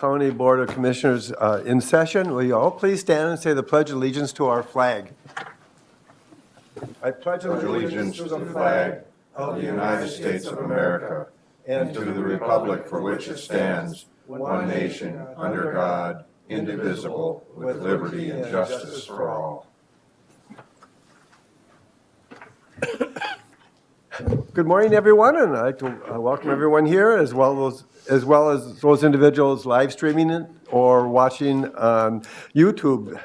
County Board of Commissioners in session. Will you all please stand and say the Pledge of Allegiance to our flag? I pledge Allegiance to the flag of the United States of America and to the republic for which it stands, one nation, under God, indivisible, with liberty and justice for all. Good morning, everyone, and I'd like to welcome everyone here, as well as those individuals live streaming it or watching on YouTube.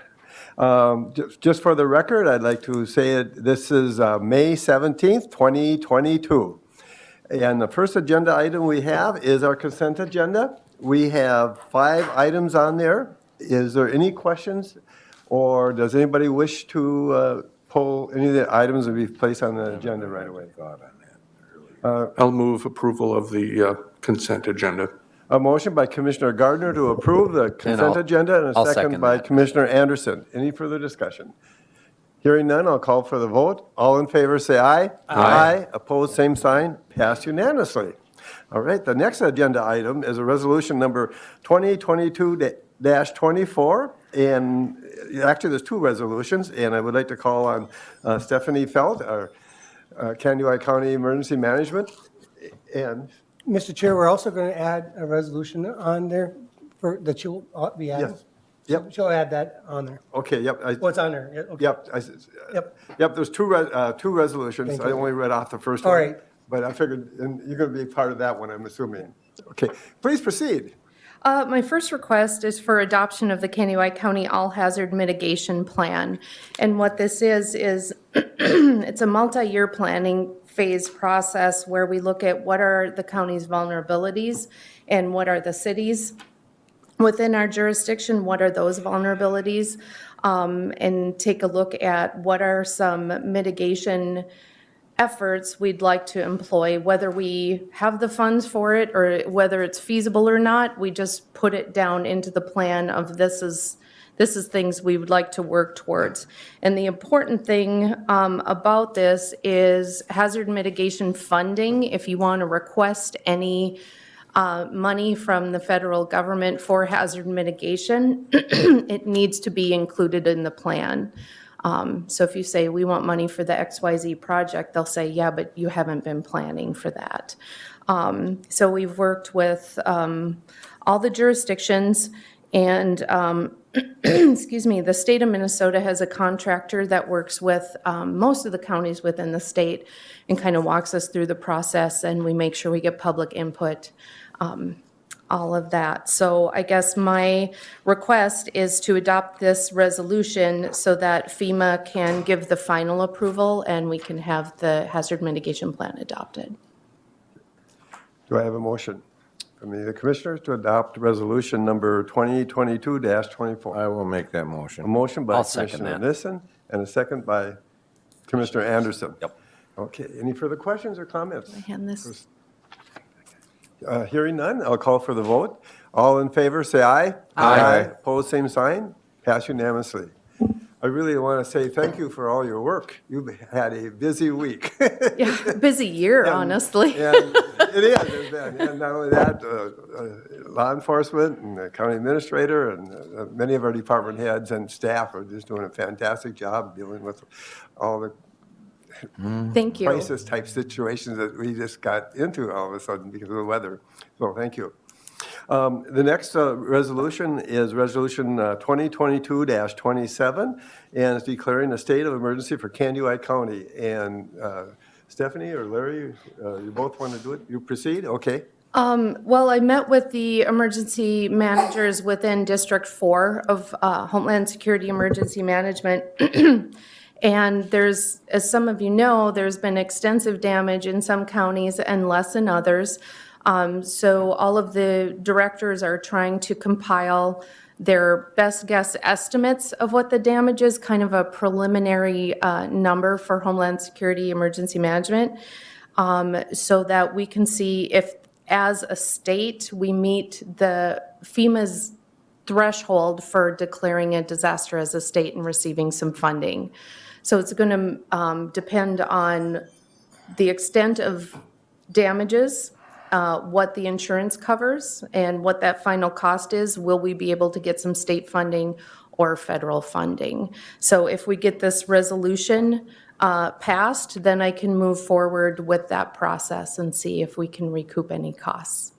Just for the record, I'd like to say this is May 17th, 2022. And the first agenda item we have is our consent agenda. We have 5 items on there. Is there any questions, or does anybody wish to pull any of the items that we've placed on the agenda right away? I'll move approval of the consent agenda. A motion by Commissioner Gardner to approve the consent agenda, and a I'll second second by that. Commissioner Anderson. Any further discussion? Hearing none, I'll call for the vote. All in favor, say aye. Aye. Opposed, same sign. Passed unanimously. All right, the next agenda item is a resolution number 2022-24, and actually there's 2 resolutions, and I would like to call on Stephanie Feld, our Kansas County Emergency Management, and Mr. Chair, we're also going to add a resolution on there that you'll be adding. Yes. Yep. She'll add that on there. okay, yep. What's on there? Yeah, okay. Yep. Yep. Yep, there's two resolutions. Thank I you. only read off the first All one. right. But I figured, and you're going to be part of that one, I'm assuming. Okay, please proceed. My first request is for adoption of the Kansas County All Hazard Mitigation Plan. And what this is it's a multi-year planning phase process where we look at what are the county's vulnerabilities and what are the cities within our jurisdiction, what are those vulnerabilities, and take a look at what are some mitigation efforts we'd like to employ, whether we have the funds for it or whether it's feasible or not. We just put it down into the plan of this is things we would like to work towards. And the important thing about this is hazard mitigation funding. If you want to request any money from the federal government for hazard mitigation, it needs to be included in the plan. So if you say, we want money for the XYZ project, they'll say, yeah, but you haven't been planning for that. So we've worked with all the jurisdictions, and excuse me, the state of Minnesota has a contractor that works with most of the counties within the state and kind of walks us through the process, and we make sure we get public input, all of that. So I guess my request is to adopt this resolution so that FEMA can give the final approval and we can have the hazard mitigation plan adopted. Do I have a motion from the commissioners to adopt resolution number 2022-24? I will make that A motion. motion by I'll second Commissioner that. Nissen and a second by Commissioner Anderson. Yep. Okay, any further questions or comments? I hand this. Hearing none, I'll call for the vote. All in favor, say aye. Aye. Opposed, same sign. Pass unanimously. I really want to say thank you for all your work. You've had a busy week. Yeah, busy year, honestly. And it is, it's been. And not only that, law enforcement and the county administrator and many of our department heads and staff are just doing a fantastic job dealing with all the Thank you. crisis type situations that we just got into all of a sudden because of the weather. So thank you. The next resolution is resolution 2022-27, and it's declaring a state of emergency for Kansas County. And Stephanie or Larry, you both want to do it? You proceed? Okay. Well, I met with the emergency managers within District 4 of Homeland Security Emergency Management. And there's, as some of you know, there's been extensive damage in some counties and less in others. So all of the directors are trying to compile their best guess estimates of what the damage is, kind of a preliminary number for Homeland Security Emergency Management, so that we can see if, as a state, we meet the FEMA's threshold for declaring a disaster as a state and receiving some funding. So it's going to depend on the extent of damages what the insurance covers and what that final cost is, will we be able to get some state funding or federal funding? So if we get this resolution passed, then I can move forward with that process and see if we can recoup any costs.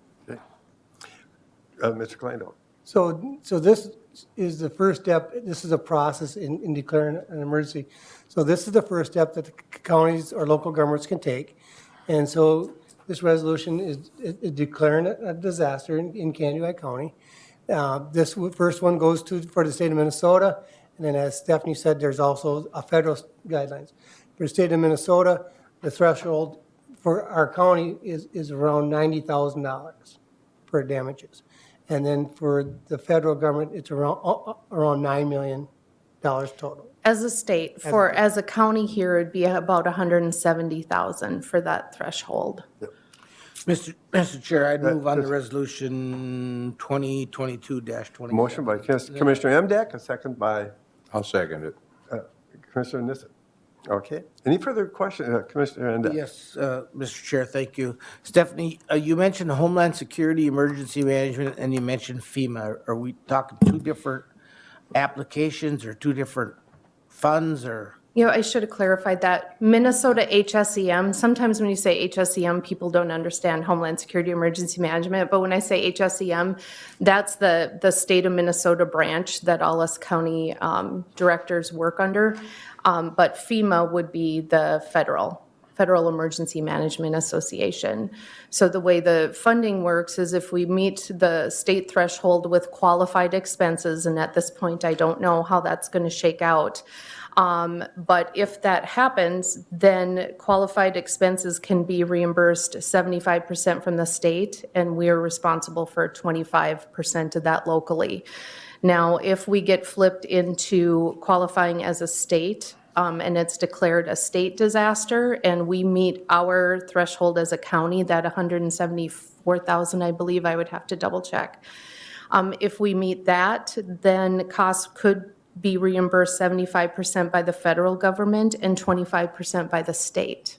Mr. Kalendo. So this is the first step, this is a process in declaring an emergency. So this is the first step that the counties or local governments can take. And so this resolution is declaring a disaster in Kansas County. This first one goes for the state of Minnesota, and then as Stephanie said, there's also a federal guidelines. For the state of Minnesota, the threshold for our county is around $90,000 for damages. And then for the federal government, it's around $9 million total. As a state, as a county here, it'd be about 170,000 for that threshold. Mr. Chair, I'd move on to resolution 2022-20. Motion by Commissioner Emdak, a second by I'll second it. Commissioner Nissen. Okay. Any further questions, Commissioner Emdak? Yes, Mr. Chair, thank you. Stephanie, you mentioned Homeland Security, Emergency Management, and you mentioned FEMA. Are we talking two different applications or two different funds or? I should have clarified that. Minnesota HSEM, sometimes when you say HSEM, people don't understand Homeland Security Emergency Management, but when I say HSEM, that's the state of Minnesota branch that all us county directors work under. But FEMA would be the Federal Emergency Management Association. So the way the funding works is if we meet the state threshold with qualified expenses, and at this point I don't know how that's going to shake out, but if that happens, then qualified expenses can be reimbursed 75% from the state, and we are responsible for 25% of that locally. Now, if we get flipped into qualifying as a state, and it's declared a state disaster, and we meet our threshold as a county, that 174,000, I believe, I would have to double check. If we meet that, then costs could be reimbursed 75% by the federal government and 25% by the state.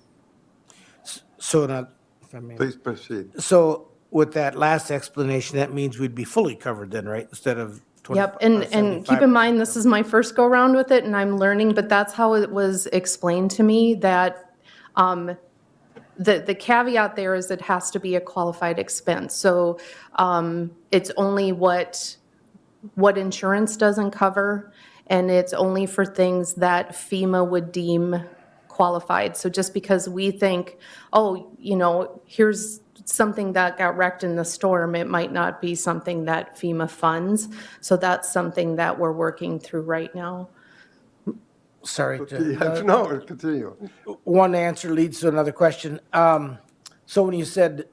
So now, if I may. Please proceed. So with that last explanation, that means we'd be fully covered then, right? Instead of 20. Yep, and keep in mind, this is my first go-around with it, and I'm learning, but that's how it was explained to me, that the caveat there is it has to be a qualified expense. So it's only what insurance doesn't cover, and it's only for things that FEMA would deem qualified. So just because we think, here's something that got wrecked in the storm, it might not be something that FEMA funds. So that's something that we're working through right now. Sorry. No, continue. One answer leads to another question. So when you said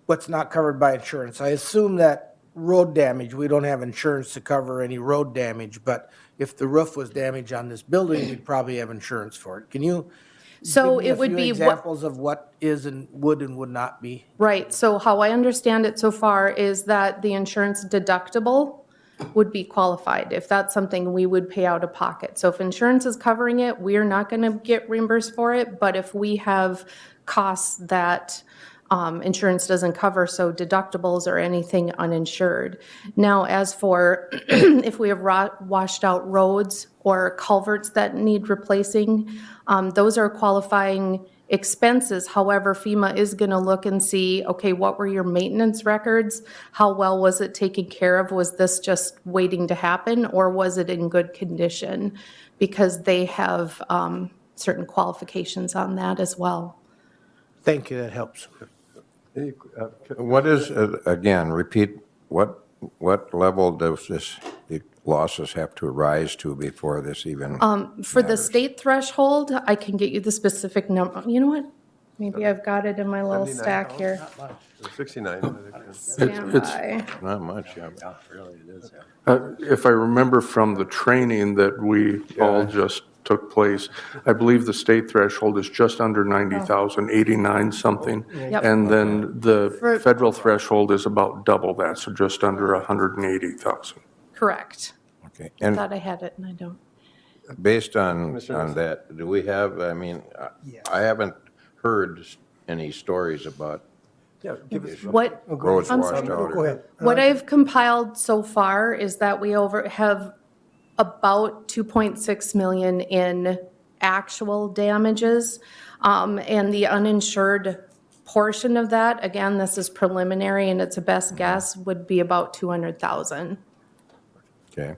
what's not covered by insurance, I assume that road damage, we don't have insurance to cover any road damage, but if the roof was damaged on this building, we'd probably have insurance for it. Can you So give me it would a few be examples of what is and would not be? right. So how I understand it so far is that the insurance deductible would be qualified if that's something we would pay out of pocket. So if insurance is covering it, we're not going to get reimbursed for it. But if we have costs that insurance doesn't cover, so deductibles or anything uninsured. Now, as for if we have washed out roads or culverts that need replacing, those are qualifying expenses. However, FEMA is going to look and see, okay, what were your maintenance records? How well was it taken care of? Was this just waiting to happen, or was it in good condition? Because they have certain qualifications on that as well. Thank you, that helps. What is, again, repeat, what level does the losses have to rise to before this even? For the state threshold, I can get you the specific number. You know what? Maybe I've got it in my little 79. stack here. 69. Stand by. Not much, yeah. If I remember from the training that we all just took place, I believe the state threshold is just under 90,000, 89 something. Yep. And then the For- federal threshold is about double that, so just under 180,000. Correct. Okay, I and thought I had it and I don't. based on that, do we have, I mean, I haven't heard any stories about Yeah, give us. What, Roads I'm washed sorry. out. Go ahead. what I've compiled so far is that we have about 2.6 million in actual damages. And the uninsured portion of that, again, this is preliminary and it's a best guess, would be about 200,000. Okay.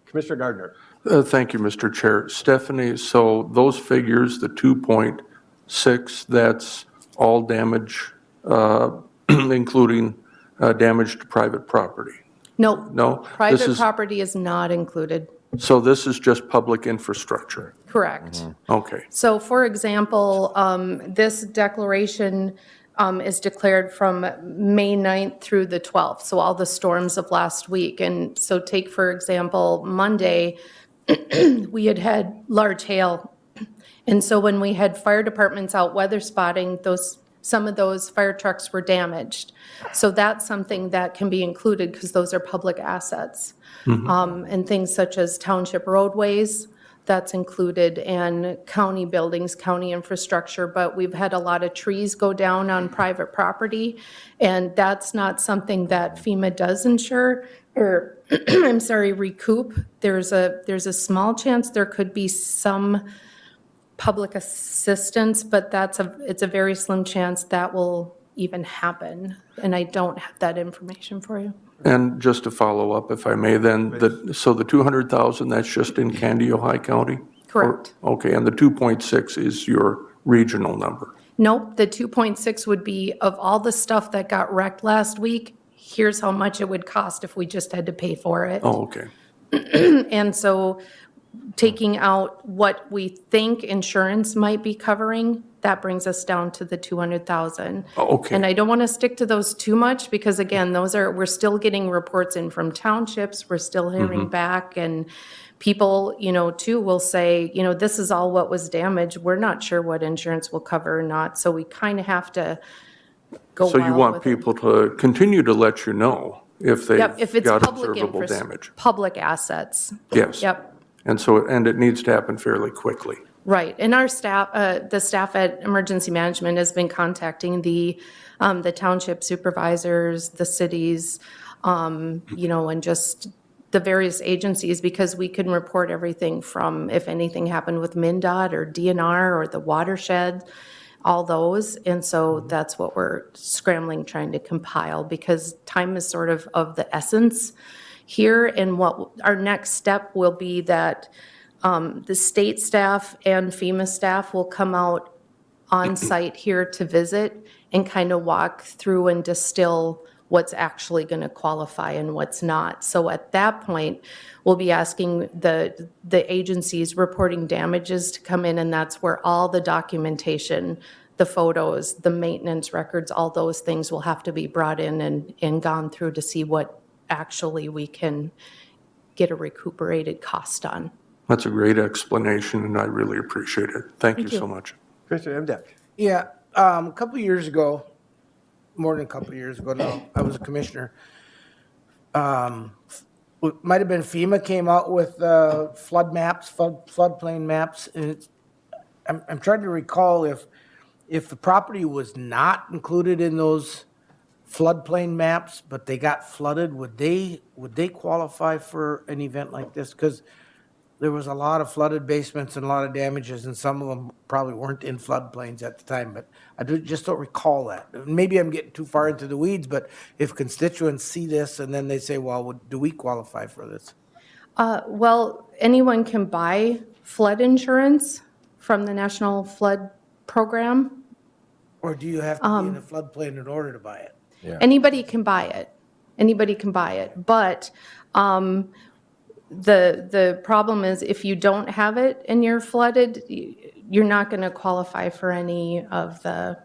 Commissioner Gardner. Thank you, Mr. Chair. Stephanie, so those figures, the 2.6, that's all damage, including damage to private property? Nope. No? This Private is- property is not included. So this is just public infrastructure? Correct. Okay. So for example, this declaration is declared from May 9th through the 12th, so all the storms of last week. And so take, for example, Monday, we had large hail. And so when we had fire departments out weather spotting, some of those fire trucks were damaged. So that's something that can be included because those are public assets. And things such as township roadways, that's included, and county buildings, county infrastructure. But we've had a lot of trees go down on private property, and that's not something that FEMA does insure, or, I'm sorry, recoup. There's a small chance there could be some public assistance, but it's a very slim chance that will even happen. And I don't have that information for you. And just to follow up, if I may, then, so the 200,000, that's just in Candy, Ojai County? Correct. Okay, and the 2.6 is your regional number? Nope, the 2.6 would be of all the stuff that got wrecked last week, here's how much it would cost if we just had to pay for it. Oh, okay. And so taking out what we think insurance might be covering, that brings us down to the 200,000. Okay. And I don't want to stick to those too much because again, we're still getting reports in from townships, we're still hearing back, and people, too, will say, this is all what was damaged. We're not sure what insurance will cover or not, so we kind of have to go So you wild want with it. people to continue to let you know if Yep, they've if it's got public observable damage? public assets. Yes. Yep. And it needs to happen fairly quickly. Right, and our staff, the staff at Emergency Management has been contacting the township supervisors, the cities, and just the various agencies, because we can report everything from if anything happened with MnDOT or DNR or the watershed, all those. And so that's what we're scrambling, trying to compile, because time is sort of the essence here. And what our next step will be that the state staff and FEMA staff will come out on site here to visit and kind of walk through and distill what's actually going to qualify and what's not. So at that point, we'll be asking the agencies reporting damages to come in, and that's where all the documentation, the photos, the maintenance records, all those things will have to be brought in and gone through to see what actually we can get a recuperated cost on. That's a great explanation, and I really appreciate it. Thank you you. so much. Commissioner Emdek. Yeah, a couple of years ago, more than a couple of years ago now, I was a commissioner. It might have been FEMA came out with flood maps, floodplain maps. And I'm trying to recall if the property was not included in those floodplain maps, but they got flooded, would they qualify for an event like this? Because there was a lot of flooded basements and a lot of damages, and some of them probably weren't in floodplains at the time, but I just don't recall that. Maybe I'm getting too far into the weeds, but if constituents see this and then they say, well, do we qualify for this? Well, anyone can buy flood insurance from the National Flood Program. Or do you have to be in a floodplain in order to buy it? Anybody can buy it. Anybody can buy it. But the problem is if you don't have it and you're flooded, you're not going to qualify for any of the,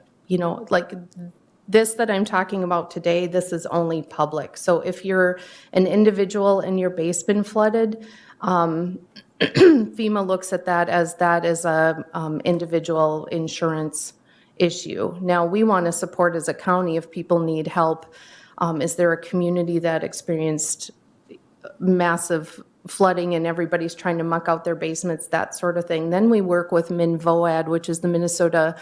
like this that I'm talking about today, this is only public. So if you're an individual and your basement flooded, FEMA looks at that as a individual insurance issue. Now, we want to support as a county if people need help. Is there a community that experienced massive flooding and everybody's trying to muck out their basements, that sort of thing? Then we work with MNVOAD, which is the Minnesota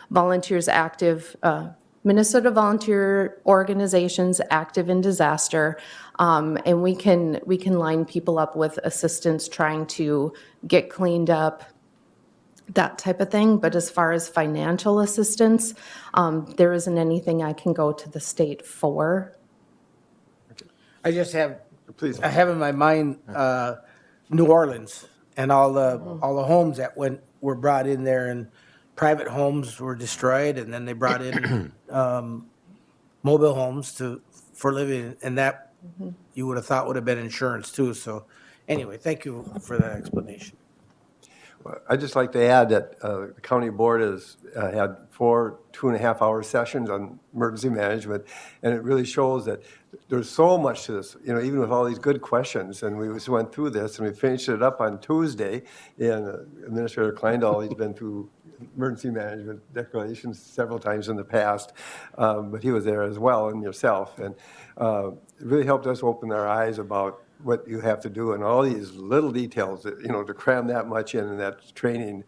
Volunteers Active Minnesota volunteer organizations active in disaster. And we can line people up with assistance trying to get cleaned up, that type of thing. But as far as financial assistance, there isn't anything I can go to the state for. I just have, Please. I have in my mind, New Orleans and all the homes that were brought in there, and private homes were destroyed, and then they brought in, mobile homes for living, and that you would have thought would have been insurance too. So anyway, thank you for that explanation. I'd just like to add that the county board has had 4 2.5-hour sessions on emergency management, and it really shows that there's so much to this, even with all these good questions. And we just went through this, and we finished it up on Tuesday, and Administrator Kleindahl, he's been through emergency management declarations several times in the past, but he was there as well, and yourself. And it really helped us open our eyes about what you have to do and all these little details that, to cram that much in that training,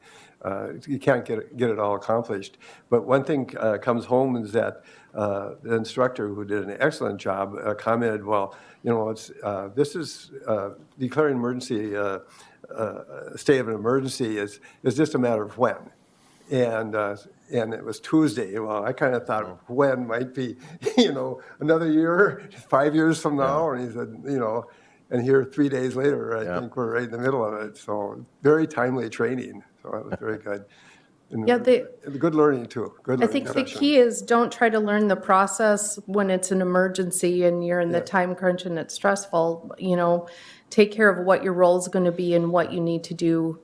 you can't get it all accomplished. But one thing comes home is that the instructor, who did an excellent job, commented, well, this is declaring emergency, state of an emergency is just a matter of when. And it was Tuesday. Well, I kind of thought when might be, another year, 5 years from now. And he said, and here 3 days later, I think we're right in the middle of it. So very timely training. So that was very good. And Yeah, good learning too. Good I learning think the session. key is don't try to learn the process when it's an emergency and you're in the time crunch and it's stressful. Take care of what your role is going to be and what you need to do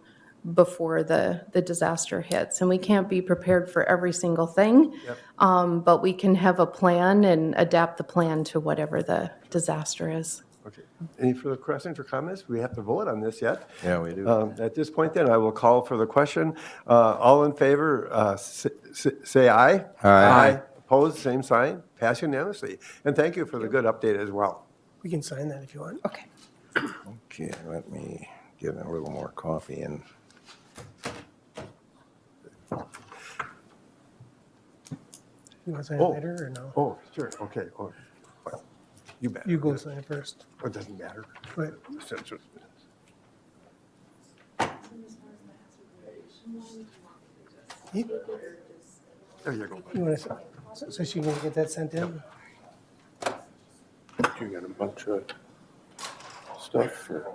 before the disaster hits. And we can't be prepared for every single thing, but we can have a plan and adapt the plan to whatever the disaster is. Okay. Any further questions or comments? We have to vote on this yet. Yeah, we do. At this point then, I will call for the question. All in favor, say aye. Aye. Opposed, same sign. Pass unanimously. And thank you for the good update as well. We can sign that if you want. Okay. Okay, let me get a little more coffee in. You want to sign it later or no? Oh, sure, okay. Oh, well, you bet. You go sign it first. It doesn't matter. Right. You There you go. want to, so she can get that sent in? You got a bunch of stuff for.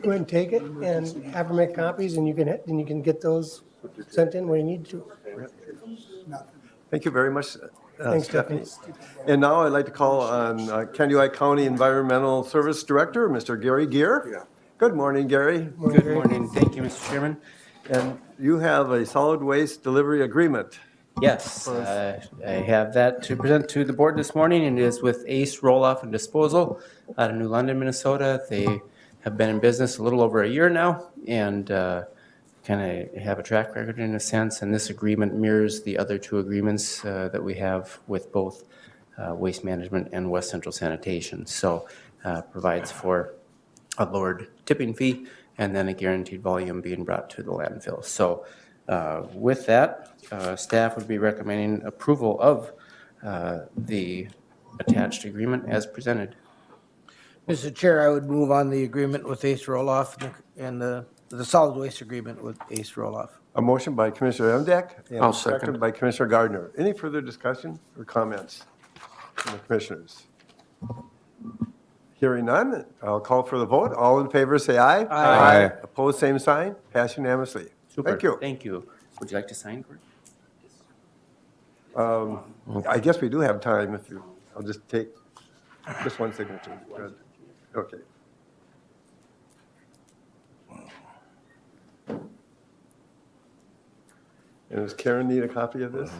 Go ahead and take it and have her make copies, and you can get those sent in where you need to. Thank you very much, Thanks, Stephanie. Stephanie. And now I'd like to call on Kansas County Environmental Service Director, Mr. Gary Gear. Good morning, Gary. Good morning. Thank you, Mr. Chairman. And you have a solid waste delivery agreement. Yes, I have that to present to the board this morning, and it is with Ace Roll-Off and Disposal out of New London, Minnesota. They have been in business a little over a year now, and kind of have a track record in a sense, and this agreement mirrors the other two agreements that we have with both Waste Management and West Central Sanitation. So provides for a lowered tipping fee and then a guaranteed volume being brought to the landfill. So with that, staff would be recommending approval of the attached agreement as presented. Mr. Chair, I would move on the agreement with Ace Roloff and the solid waste agreement with Ace Roloff. A motion by Commissioner Emdek. And I'll a second. by Commissioner Gardner. Any further discussion or comments from the commissioners? Hearing none, I'll call for the vote. All in favor, say aye. Aye. Opposed, same sign. Pass unanimously. Super. Thank you. Thank you. Would you like to sign, Cory? I guess we do have time if you, I'll just take just one signature. Good. Okay. And does Karen need a copy of this?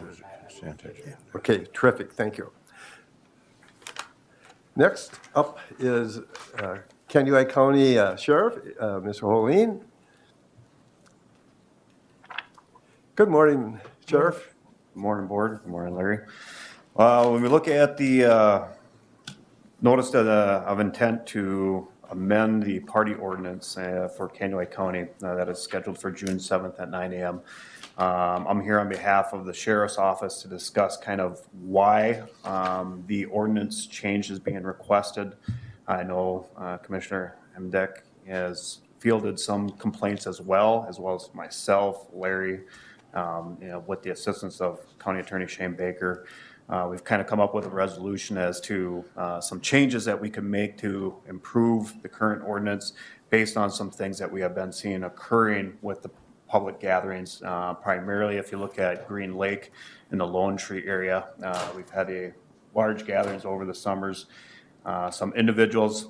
Okay, terrific, thank you. Next up is Kansas County Sheriff, Mr. Holeen. Good morning, Sheriff. Good morning, Board. Good morning, Larry. When we look at the notice of intent to amend the party ordinance for Kansas County, that is scheduled for June 7th at 9 a.m. I'm here on behalf of the Sheriff's Office to discuss kind of why the ordinance change is being requested. I know Commissioner Emdek has fielded some complaints as well as myself, Larry, with the assistance of County Attorney Shane Baker. We've kind of come up with a resolution as to some changes that we can make to improve the current ordinance based on some things that we have been seeing occurring with the public gatherings. Primarily, if you look at Green Lake in the Lone Tree area, we've had a large gatherings over the summers. Some individuals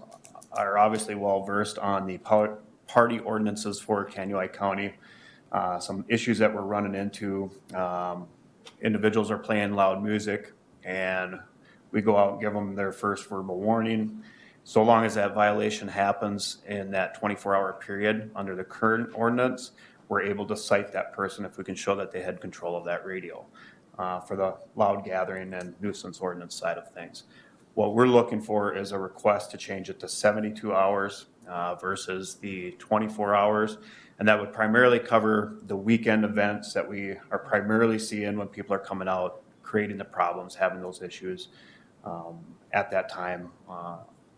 are obviously well-versed on the party ordinances for Kanuai County. Some issues that we're running into, individuals are playing loud music, and we go out and give them their first verbal warning. So long as that violation happens in that 24-hour period under the current ordinance, we're able to cite that person if we can show that they had control of that radio for the loud gathering and nuisance ordinance side of things. What we're looking for is a request to change it to 72 hours versus the 24 hours. And that would primarily cover the weekend events that we are primarily seeing when people are coming out, creating the problems, having those issues at that time.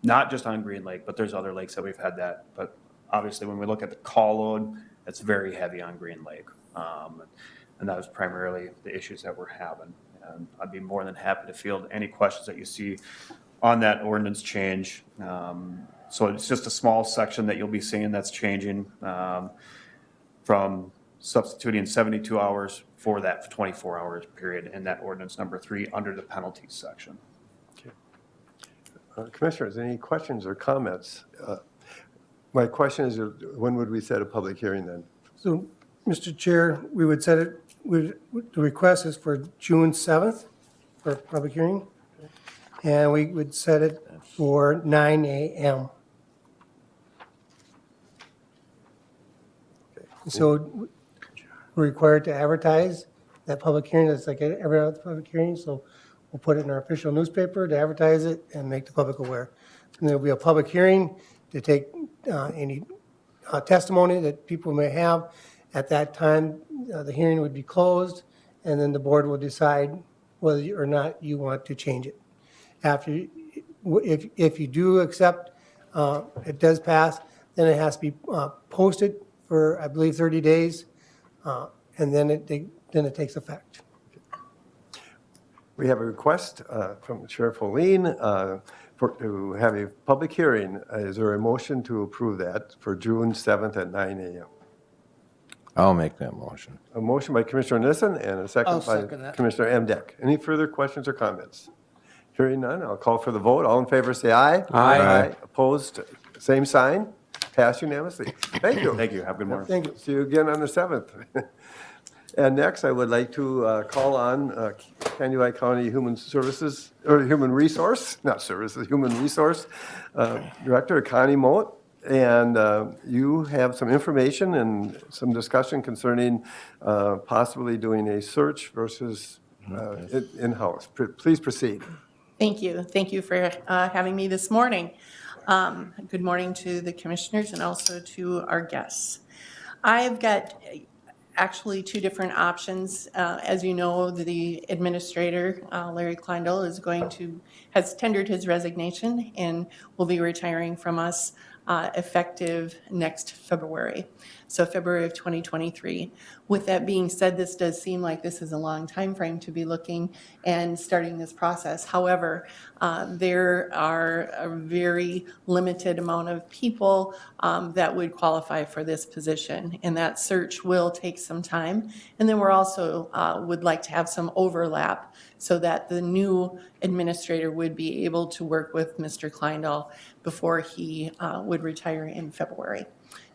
Not just on Green Lake, but there's other lakes that we've had that. But obviously, when we look at the call load, it's very heavy on Green Lake. And that was primarily the issues that we're having. And I'd be more than happy to field any questions that you see on that ordinance change. So it's just a small section that you'll be seeing that's changing from substituting 72 hours for that 24 hours period in that ordinance number 3 under the penalties section. Commissioners, any questions or comments? My question is, when would we set a public hearing then? So, Mr. Chair, we would set it, the request is for June 7th for public hearing. And we would set it for 9 a.m. So we're required to advertise that public hearing. It's like every other public hearing. So we'll put it in our official newspaper to advertise it and make the public aware. And there'll be a public hearing to take any testimony that people may have. At that time, the hearing would be closed, and then the board will decide whether or not you want to change it. After, if you do accept, it does pass, then it has to be posted for, I believe, 30 days, and then it takes effect. We have a request from Sheriff Folene to have a public hearing. Is there a motion to approve that for June 7th at 9 a.m.? I'll make that motion. A motion by Commissioner Nissen and a second I'll by second that. Commissioner Emdek. Any further questions or comments? Hearing none, I'll call for the vote. All in favor, say aye. Aye. Opposed, same sign. Pass unanimously. Thank you. Thank you. Have a good morning. Thank you. See you again on the 7th. And next, I would like to call on Kanuai County Human Services, or Human Resource, not Services, Human Resource Director Connie Moat. And you have some information and some discussion concerning possibly doing a search versus in-house. Please proceed. Thank you. Thank you for having me this morning. Good morning to the commissioners and also to our guests. I've got actually two different options. As you know, the administrator, Larry Kleindl, has tendered his resignation and will be retiring from us effective next February, so February of 2023. With that being said, this does seem like this is a long time frame to be looking and starting this process. However, there are a very limited amount of people that would qualify for this position, and that search will take some time. And then we're also would like to have some overlap so that the new administrator would be able to work with Mr. Kleindl before he would retire in February.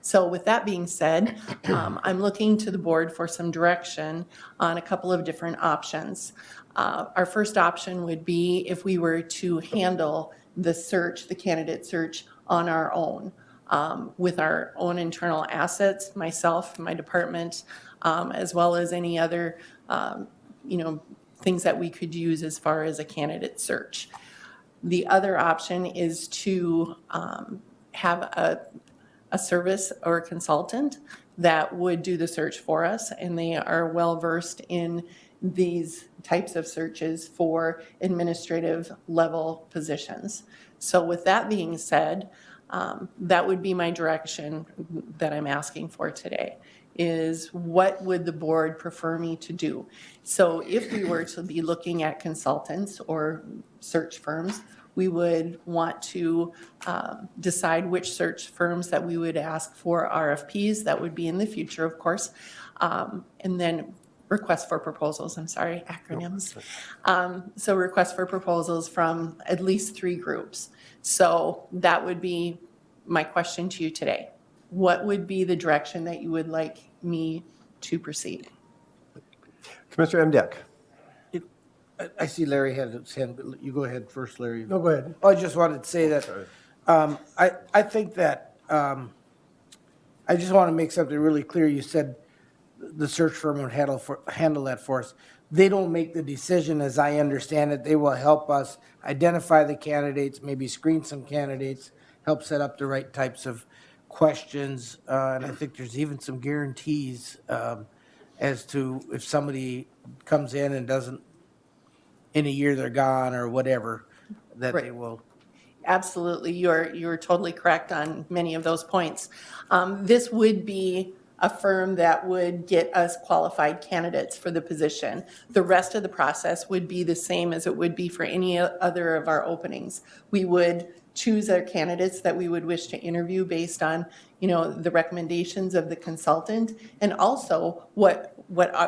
So with that being said, I'm looking to the board for some direction on a couple of different options. Our first option would be if we were to handle the search, the candidate search, on our own, with our own internal assets, myself, my department, as well as any other, things that we could use as far as a candidate search. The other option is to have a service or a consultant that would do the search for us, and they are well-versed in these types of searches for administrative level positions. So with that being said, that would be my direction that I'm asking for today, is what would the board prefer me to do? So if we were to be looking at consultants or search firms, we would want to decide which search firms that we would ask for RFPs. That would be in the future, of course. And then request for proposals, I'm sorry, acronyms. So request for proposals from at least 3 groups. So that would be my question to you today. What would be the direction that you would like me to proceed? Commissioner MDEC. I see Larry had his hand, but you go ahead first, Larry. No, go ahead. I just wanted to say that, I think that, I just want to make something really clear. You said the search firm would handle that for us. They don't make the decision, as I understand it. They will help us identify the candidates, maybe screen some candidates, help set up the right types of questions. And I think there's even some guarantees as to if somebody comes in and doesn't, in a year they're gone or whatever, that they Right. will. Absolutely, you're totally correct on many of those points. This would be a firm that would get us qualified candidates for the position. The rest of the process would be the same as it would be for any other of our openings. We would choose our candidates that we would wish to interview based on, the recommendations of the consultant, and also what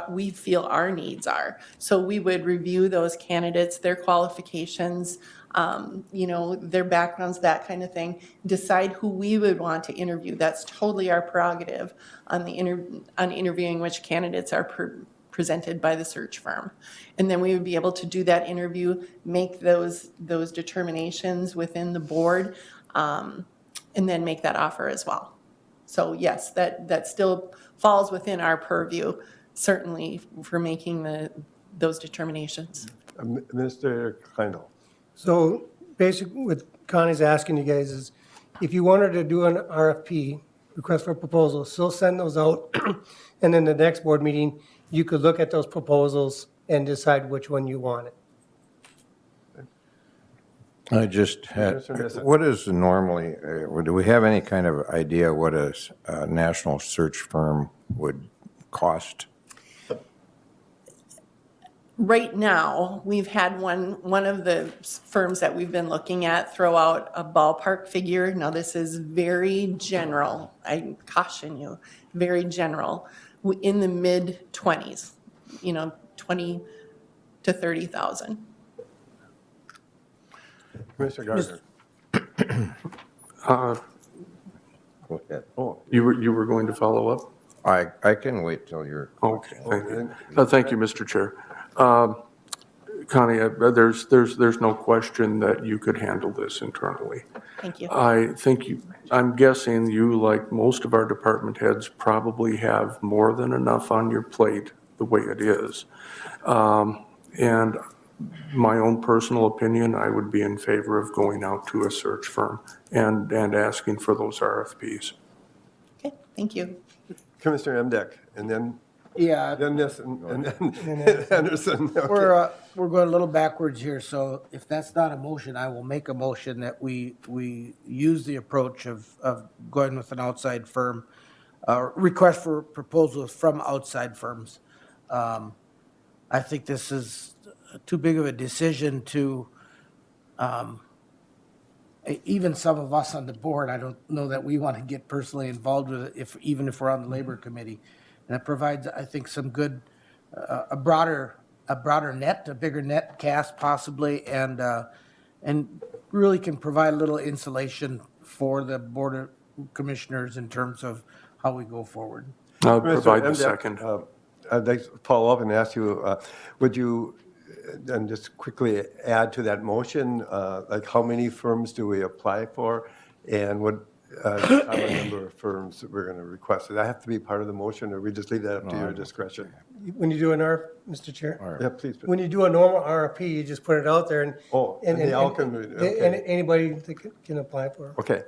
we feel our needs are. So we would review those candidates, their qualifications, their backgrounds, that kind of thing, decide who we would want to interview. That's totally our prerogative on interviewing which candidates are presented by the search firm. And then we would be able to do that interview, make those determinations within the board, and then make that offer as well. So yes, that still falls within our purview, certainly, for making those determinations. Mr. Kleindl. So basically what Connie's asking you guys is, if you wanted to do an RFP, request for proposals, she'll send those out. And then the next board meeting, you could look at those proposals and decide which one you wanted. I just had, Commissioner Nissen. what is normally, do we have any kind of idea what a national search firm would cost? Right now, we've had one of the firms that we've been looking at throw out a ballpark figure. Now, this is very general. I caution you, very general, in the mid-20s, 20 to 30,000. Commissioner Gardner. Go ahead. You were going to follow up? I can wait till you're. Okay, thank you. Thank you, Mr. Chair. Connie, there's no question that you could handle this internally. Thank you. I'm guessing you, like most of our department heads, probably have more than enough on your plate the way it is. And my own personal opinion, I would be in favor of going out to a search firm and asking for those RFPs. Okay, thank you. Commissioner MDEC, and then Yeah, Nissen, and then Henderson. Okay. we're going a little backwards here, so if that's not a motion, I will make a motion that we use the approach of going with an outside firm, request for proposals from outside firms. I think this is too big of a decision to, even some of us on the board, I don't know that we want to get personally involved with it, even if we're on the labor committee. And it provides, I think, some good, a broader net, a bigger net cast possibly, and really can provide a little insulation for the Board of Commissioners in terms of how we go forward. I'll Commissioner provide the MDEC, second. I'd like to follow up and ask you, would you, and just quickly add to that motion, like how many firms do we apply for? And what common number of firms that we're going to request? Does that have to be part of the motion, or we just leave that up to your discretion? When you do an Mr. Chair? Yeah, please. When you do a normal RFP, you just put it out there and. Oh, and they all can, okay. Anybody that can apply for it. Okay,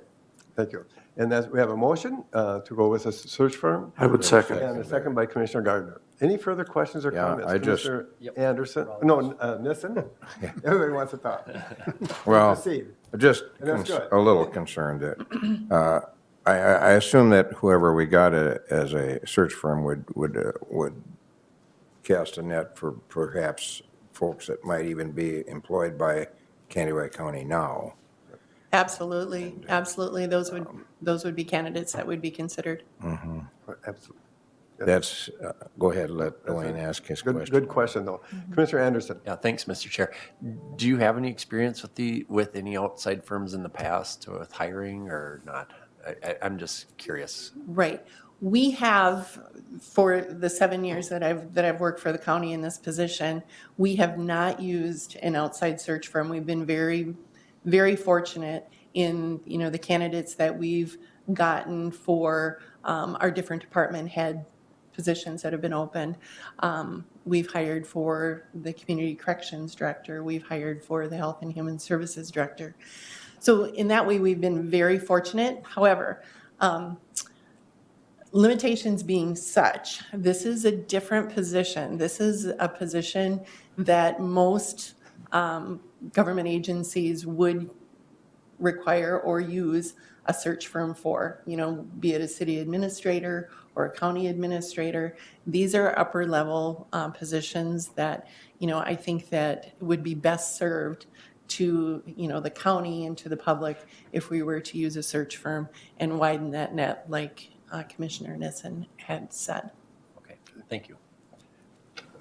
Thank you. And we have a motion to go with a search firm. I would second. And a second by Commissioner Gardner. Any further questions or Yeah, comments? I just- Commissioner Anderson? No, Nissen? Everybody wants to talk. Well, Proceed. just And that's good. a little concerned that, I assume that whoever we got as a search firm would cast a net for perhaps folks that might even be employed by Kennedy County now. Absolutely, absolutely. Those would be candidates that would be considered. Absolutely. That's, go ahead, let Dwayne ask his Good, question. good question, though. Commissioner Anderson? Yeah, thanks, Mr. Chair. Do you have any experience with any outside firms in the past with hiring or not? I'm just curious. Right. We have, for the 7 years that I've worked for the county in this position, we have not used an outside search firm. We've been very, very fortunate in, the candidates that we've gotten for our different department head positions that have been opened. We've hired for the community corrections director. We've hired for the health and human services director. So in that way, we've been very fortunate. However, limitations being such, this is a different position. This is a position that most government agencies would require or use a search firm for, be it a city administrator or a county administrator. These are upper level positions that, I think that would be best served to, the county and to the public if we were to use a search firm and widen that net like Commissioner Nissen had said. Okay, thank you.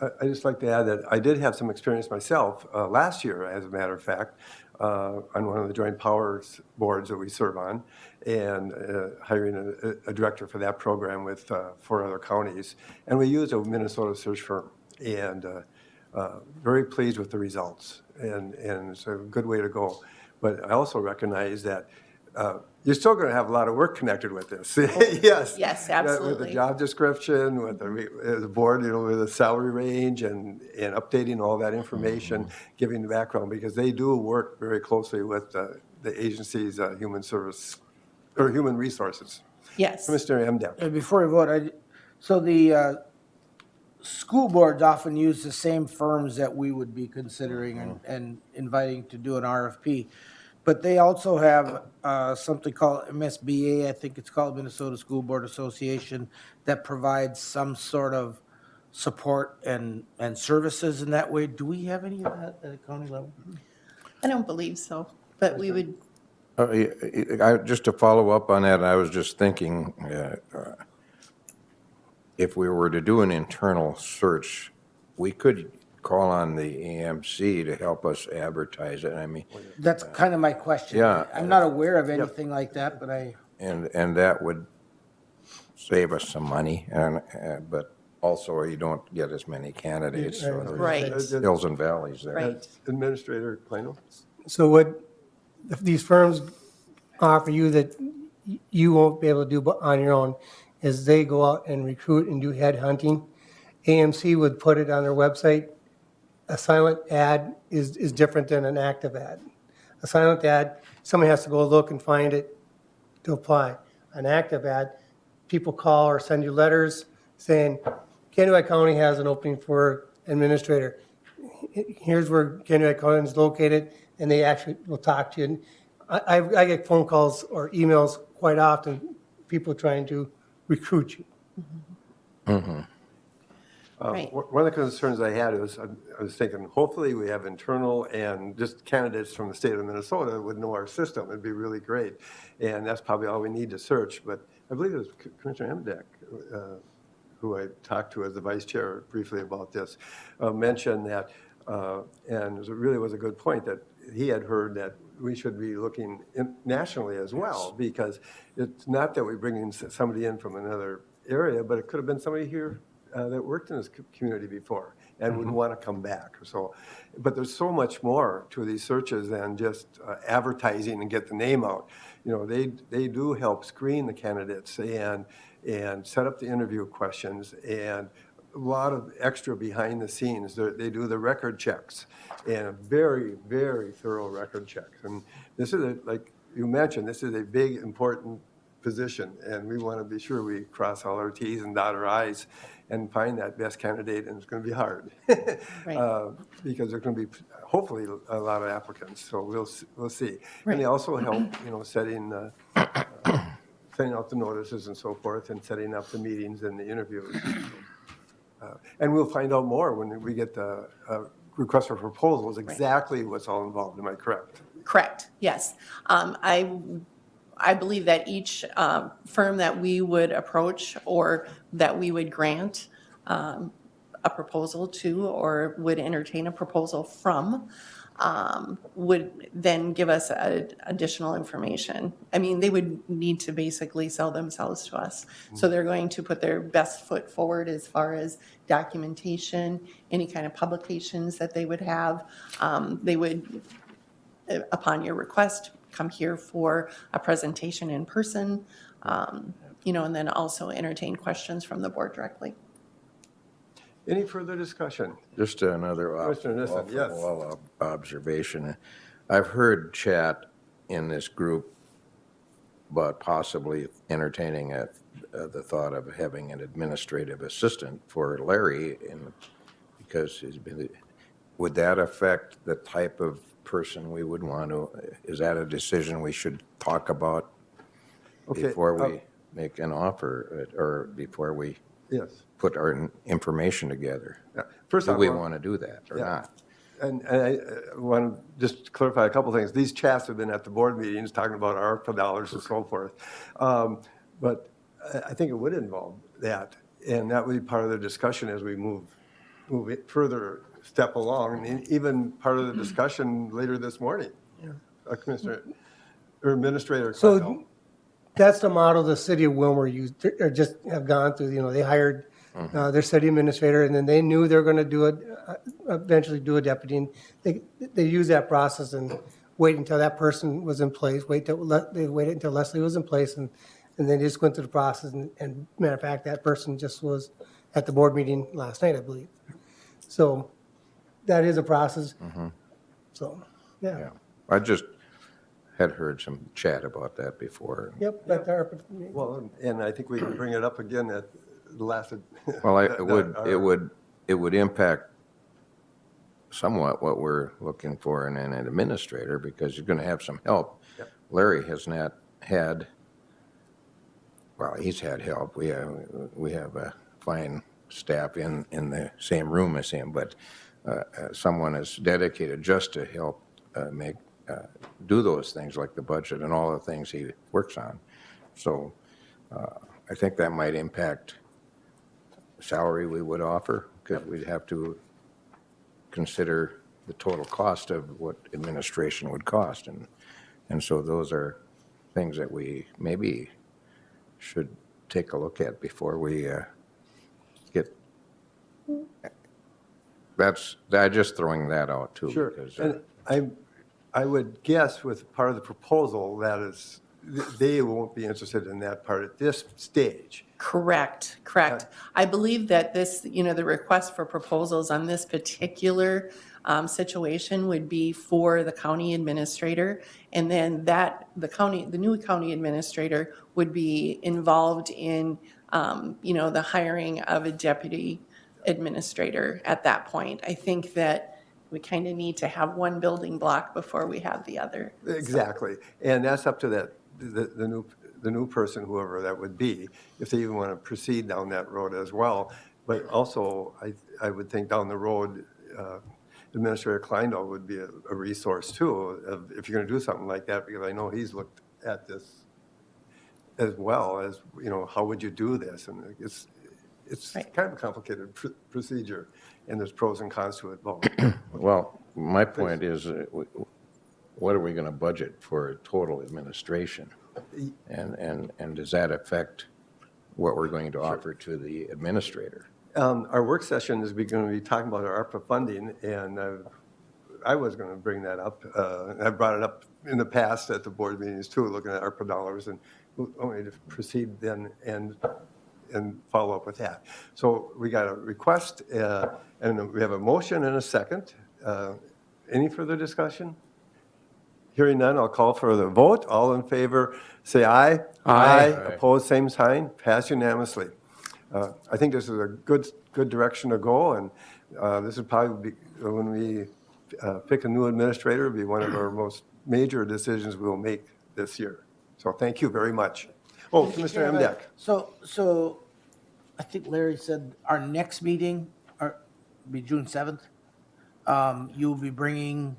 I'd just like to add that I did have some experience myself last year, as a matter of fact, on one of the joint powers boards that we serve on, and hiring a director for that program with 4 other counties. And we used a Minnesota search firm, and very pleased with the results, and it's a good way to go. But I also recognize that you're still going to have a lot of work connected with this. Yes. Yes, With the absolutely. job description, with the board, with the salary range and updating all that information, giving the background, because they do work very closely with the agency's human service or human resources. Yes. Commissioner Emdek. Before we vote, so the school boards often use the same firms that we would be considering and inviting to do an RFP. But they also have something called MSBA, I think it's called Minnesota School Board Association, that provides some sort of support and services in that way. Do we have any of that at a county level? I don't believe so, but we would, Just to follow up on that, I was just thinking, if we were to do an internal search, we could call on the AMC to help us advertise it. I mean, That's kind of my question. Yeah. I'm not aware of anything like that, but and that would save us some money, but also you don't get as many candidates. So there's Right. hills and valleys there. right. Administrator Plano? So what these firms offer you that you won't be able to do on your own is they go out and recruit and do head hunting. AMC would put it on their website. A silent ad is different than an active ad. A silent ad, somebody has to go look and find it to apply. An active ad, people call or send you letters saying, Kennedy County has an opening for administrator. Here's where Kennedy County is located, and they actually will talk to you. And I get phone calls or emails quite often, people trying to recruit you. Right. One of the concerns I had was, I was thinking, hopefully we have internal and just candidates from the state of Minnesota would know our system. It'd be really great. And that's probably all we need to search. But I believe it was Commissioner Emdek, who I talked to as the vice chair briefly about this, mentioned that, and it really was a good point, that he had heard that we should be looking nationally as well, because it's not that we're bringing somebody in from another area, but it could have been somebody here that worked in this community before and would want to come back. So, but there's so much more to these searches than just advertising and get the name out. You know, they do help screen the candidates and set up the interview questions and a lot of extra behind the scenes. They do the record checks and very, very thorough record checks. And this is like you mentioned, this is a big, important position, and we want to be sure we cross all our Ts and dot our Is and find that best candidate, and it's going to be hard. Because there's going to be, hopefully, a lot of applicants, so we'll see. And they also help, setting out the notices and so forth, and setting up the meetings and the interviews. And we'll find out more when we get the request for proposals, exactly what's all involved. Am I correct? Correct, yes. I believe that each firm that we would approach or that we would grant a proposal to or would entertain a proposal from would then give us additional information. I mean, they would need to basically sell themselves to us. So they're going to put their best foot forward as far as documentation, any kind of publications that they would have. They would, upon your request, come here for a presentation in person, and then also entertain questions from the board directly. Any further discussion? Just another Commissioner Nissen, yes. off-the-wall observation. I've heard chat in this group about possibly entertaining the thought of having an administrative assistant for Larry, because would that affect the type of person we would want to, is that a decision we should talk about Okay, before we make an offer, or before we Yes. put our information together? Yeah. First Do off, we want to do that or Yeah. not? And I want to just clarify a couple things. These chats have been at the board meetings talking about ARPA dollars and so forth. But I think it would involve that, and that would be part of the discussion as we move it further, step along, and even part of the discussion later this morning. Commissioner, or Administrator So Kleinfeld. that's the model the city of Wilmer used, or just have gone through. They hired their city administrator, and then they knew they were going to do it, eventually do a deputy. And they use that process and wait until that person was in place, they waited until Leslie was in place, and they just went through the process. And matter of fact, that person just was at the board meeting last night, I believe. So that is a process. So, yeah. Yeah, I just had heard some chat about that before. Yep, that's our, Well, and I think we can bring it up again at the last. Well, it would impact somewhat what we're looking for in an administrator, because you're going to have some help. Yep. Larry has not had, well, he's had help. We have a fine staff in the same room as him, but someone is dedicated just to help do those things like the budget and all the things he works on. So I think that might impact salary we would offer, because we'd have to consider the total cost of what administration would cost. And so those are things that we maybe should take a look at before we get, I'm just throwing that out too. Sure, Because, and I would guess with part of the proposal, that is, they won't be interested in that part at this stage. Correct. I believe that this, the request for proposals on this particular situation would be for the county administrator, and then the new county administrator would be involved in, the hiring of a deputy administrator at that point. I think that we kind of need to have one building block before we have the other. Exactly, and that's up to the new person, whoever that would be, if they even want to proceed down that road as well. But also, I would think down the road, Administrator Kleindall would be a resource too, if you're going to do something like that, because I know he's looked at this as well as, how would you do this? And it's Right. kind of a complicated procedure, and there's pros and cons to it both. well, my point is, what are we going to budget for total administration? And does that affect what we're going to offer to the administrator? Our work session is going to be talking about our ARPA funding, and I was going to bring that up. I brought it up in the past at the board meetings too, looking at ARPA dollars, and we'll only to proceed then and follow up with that. So we got a request, and we have a motion and a second. Any further discussion? Hearing none, I'll call for the vote. All in favor, say aye. Aye. Opposed, same sign. Pass unanimously. I think this is a good direction to go, and this would probably be, when we pick a new administrator, it'll be one of our most major decisions we'll make this year. So thank you very much. Oh, Commissioner Emdek. So I think Larry said our next meeting be June 7th. You'll be bringing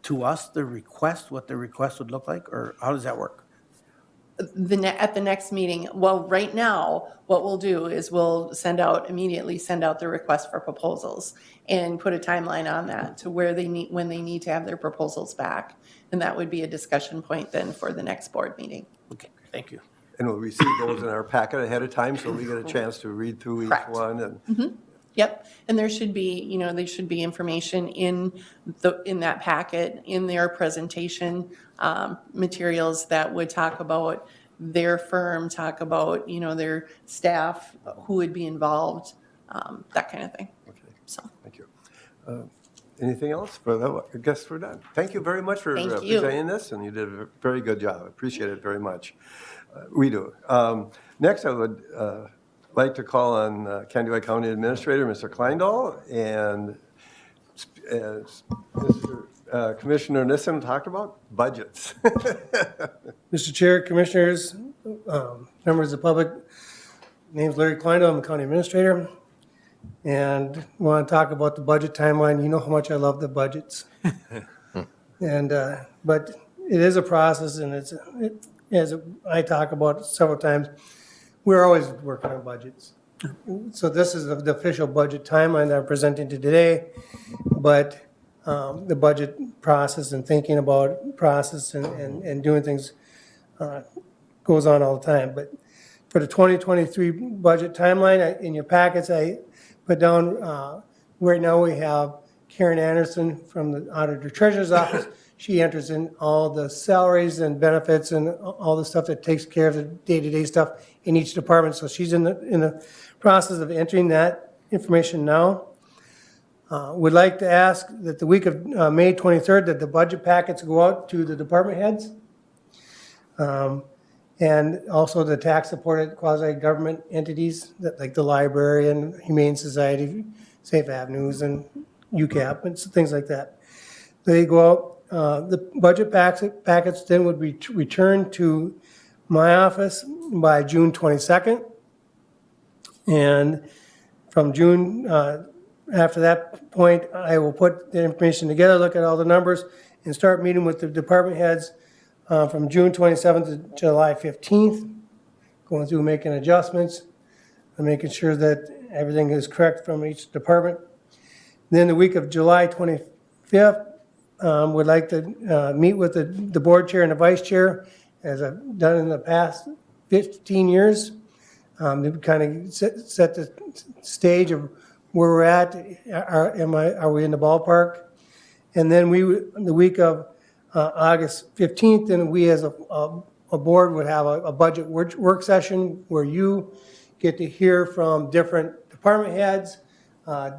to us the request, what the request would look like, or how does that work? At the next meeting, well, right now, what we'll do is we'll immediately send out the request for proposals and put a timeline on that to when they need to have their proposals back. And that would be a discussion point then for the next board meeting. Okay, thank you. And we'll receive those in our packet ahead of time, so we get a chance to read through each Correct. one. And Yep, and there should be, there should be information in that packet, in their presentation materials that would talk about their firm, talk about, their staff, who would be involved, that kind of thing. Okay. So, Thank you. Anything else? Well, I guess we're done. Thank you very much for Thank you. presenting this, and you did a very good job. I appreciate it very much. We do. Next, I would like to call on Kansas County Administrator, Mr. Kleindahl, and as Mr. Commissioner Nissen talked about, budgets. Mr. Chair, Commissioners, members of the public, name's Larry Kleindl, I'm the County Administrator, and want to talk about the budget timeline. You know how much I love the budgets. And, but it is a process, and as I talk about several times, we're always working on budgets. So this is the official budget timeline that I'm presenting to today, but the budget process and thinking about process and doing things goes on all the time. But for the 2023 budget timeline, in your packets, I put down, right now we have Karen Anderson from the Auditor Treasurer's Office. She enters in all the salaries and benefits and all the stuff that takes care of the day-to-day stuff in each department. So she's in the process of entering that information now. Would like to ask that the week of May 23rd, that the budget packets go out to the department heads. And also the tax-supported quasi-government entities, that like the library and Humane Society, Safe Avenues, and UCAP, and things like that. They go out. The budget packets then would be returned to my office by June 22nd. And from June, after that point, I will put the information together, look at all the numbers, and start meeting with the department heads from June 27th to July 15th, going through making adjustments and making sure that everything is correct from each department. Then the week of July 25th, would like to meet with the board chair and the vice chair, as I've done in the past 15 years, to kind of set the stage of where we're at. Are we in the ballpark? And then the week of August 15th, then we as a board would have a budget work session where you get to hear from different department heads,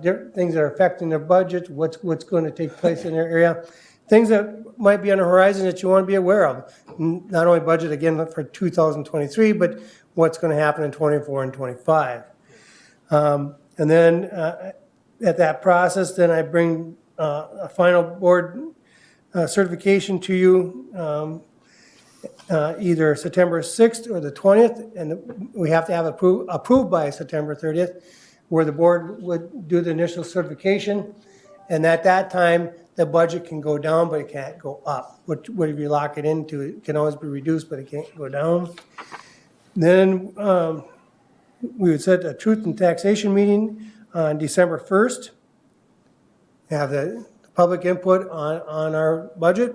different things that are affecting their budget, what's going to take place in their area, things that might be on the horizon that you want to be aware of. Not only budget again for 2023, but what's going to happen in 24 and 25. And then at that process, then I bring a final board certification to you either September 6th or the 20th, and we have to have approved by September 30th, where the board would do the initial certification. And at that time, the budget can go down, but it can't go up. Whatever you lock it into, it can always be reduced, but it can't go down. Then we would set a truth and taxation meeting on December 1st. Have the public input on our budget.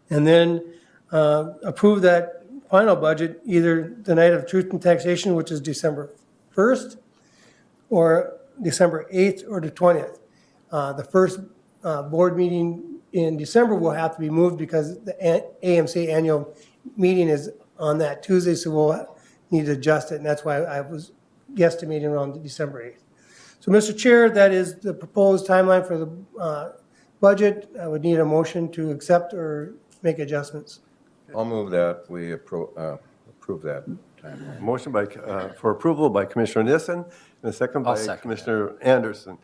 And then approve that final budget either the night of truth and taxation, which is December 1st, or December 8th or the 20th. The first board meeting in December will have to be moved because the AMC annual meeting is on that Tuesday, so we'll need to adjust it, and that's why I was guesstimating around December 8th. So, Mr. Chair, that is the proposed timeline for the budget. I would need a motion to accept or make adjustments. I'll move that we approve that timeline. Motion by, for approval by Commissioner Nissen, and a second by second Commissioner Anderson.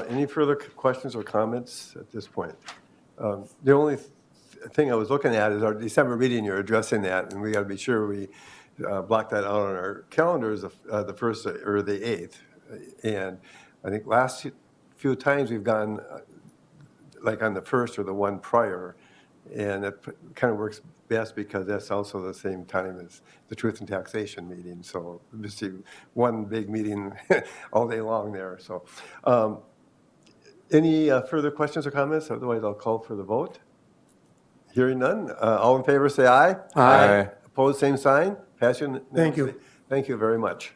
Any further questions or comments at this point? The only thing I was looking at is our December meeting, you're addressing that, and we got to be sure we block that out on our calendars, the 1st or the 8th. And I think last few times we've gone like on the 1st or the one prior, and it kind of works best because that's also the same time as the Truth and Taxation meeting. So just see one big meeting all day long there. So any further questions or comments? Otherwise, I'll call for the vote. Hearing none. All in favor, say aye. Aye. Opposed, same sign. Pass unanimously. Thank you. Thank you very much.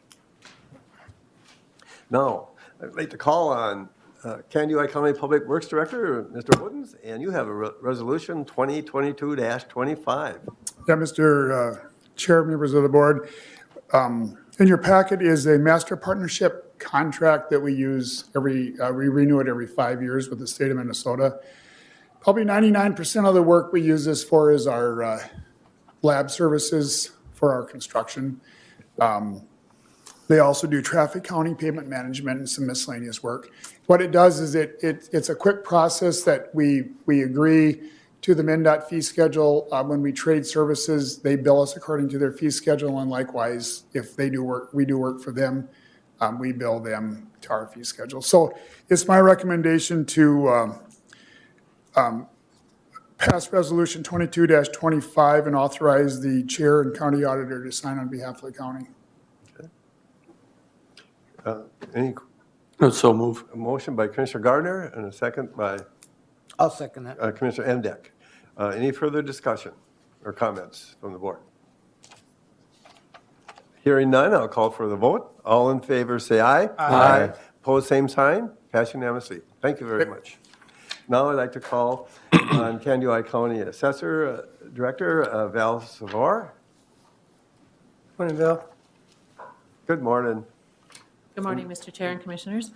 Now, I'd like to call on Candioi County Public Works Director, Mr. Woodens, and you have a resolution 2022-25. Yeah, Mr. Chair, members of the board. In your packet is a master partnership contract that we use we renew it every 5 years with the state of Minnesota. Probably 99% of the work we use this for is our lab services for our construction. They also do traffic counting, pavement management, and some miscellaneous work. What it does is it's a quick process that we agree to the MnDOT fee schedule. When we trade services, they bill us according to their fee schedule, and likewise, if they do work, we do work for them, we bill them to our fee schedule. So it's my recommendation to pass resolution 22-25 and authorize the chair and county auditor to sign on behalf of the county. Any So move. a motion by Commissioner Gardner and a second by I'll second that. Commissioner Emdek. Any further discussion or comments from the board? Hearing none, I'll call for the vote. All in favor, say aye. Aye. Opposed, same sign. Pass unanimously. Thank you very much. Now I'd like to call on Candioi County Assessor Director Val Savor. Morning, Bill. Good morning. Good morning, Mr. Chair and Commissioners.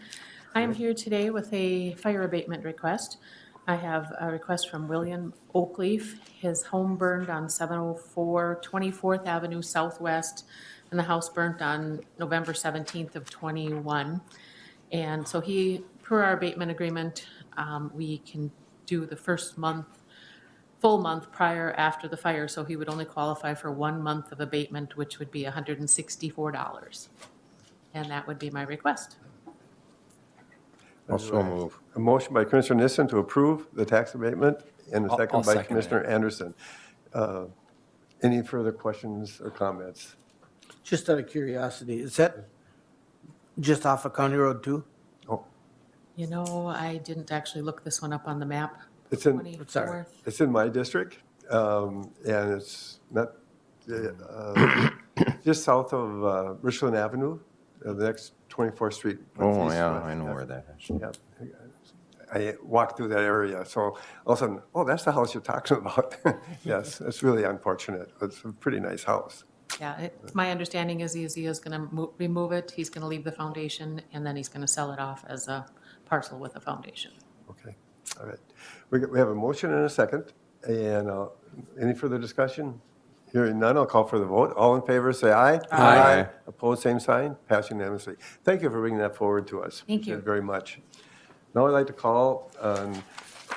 I am here today with a fire abatement request. I have a request from William Oakleaf. His home burned on 704 24th Avenue Southwest, and the house burnt on November 17th of 21. And so per our abatement agreement, we can do the first full month prior after the fire, so he would only qualify for 1 month of abatement, which would be $164. And that would be my request. Also move. A motion by Commissioner Nissen to approve the tax abatement and a I'll second by second Commissioner it. Anderson. Any further questions or comments? Just out of curiosity, is that just off of County Road 2? You know, I didn't actually look this one up on the map. It's in, 24th. it's in my district, and it's not, just south of Richland Avenue, the next 24th Street. Oh, East, yeah, west. I know where that is. Yeah. I walked through that area, so all of a sudden, oh, that's the house you're talking about. Yes, it's really unfortunate. It's a pretty nice house. Yeah, my understanding is he is going to remove it, he's going to leave the foundation, and then he's going to sell it off as a parcel with a foundation. Okay, all right. We have a motion and a second, and any further discussion? Hearing none, I'll call for the vote. All in favor, say aye. Aye. Opposed, Same sign, pass unanimously. Thank you for bringing that forward to us. Thank you. Appreciate it very much. Now I'd like to call on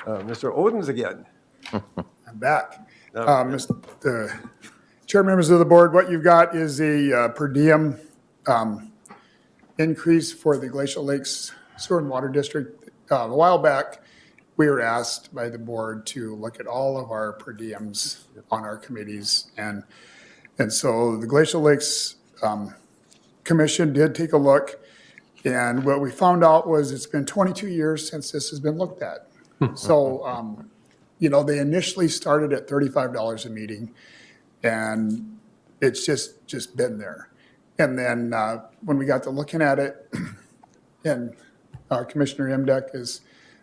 Mr. Odens again. I'm back. The chair, members of the board, what you've got is a per diem increase for the Glacial Lakes Sewer and Water District. A while back, we were asked by the board to look at all of our per diems on our committees. And so the Glacial Lakes Commission did take a look. And what we found out was it's been 22 years since this has been looked at. So, they initially started at $35 a meeting, and it's just been there. And then when we got to looking at it, and Commissioner Emdek is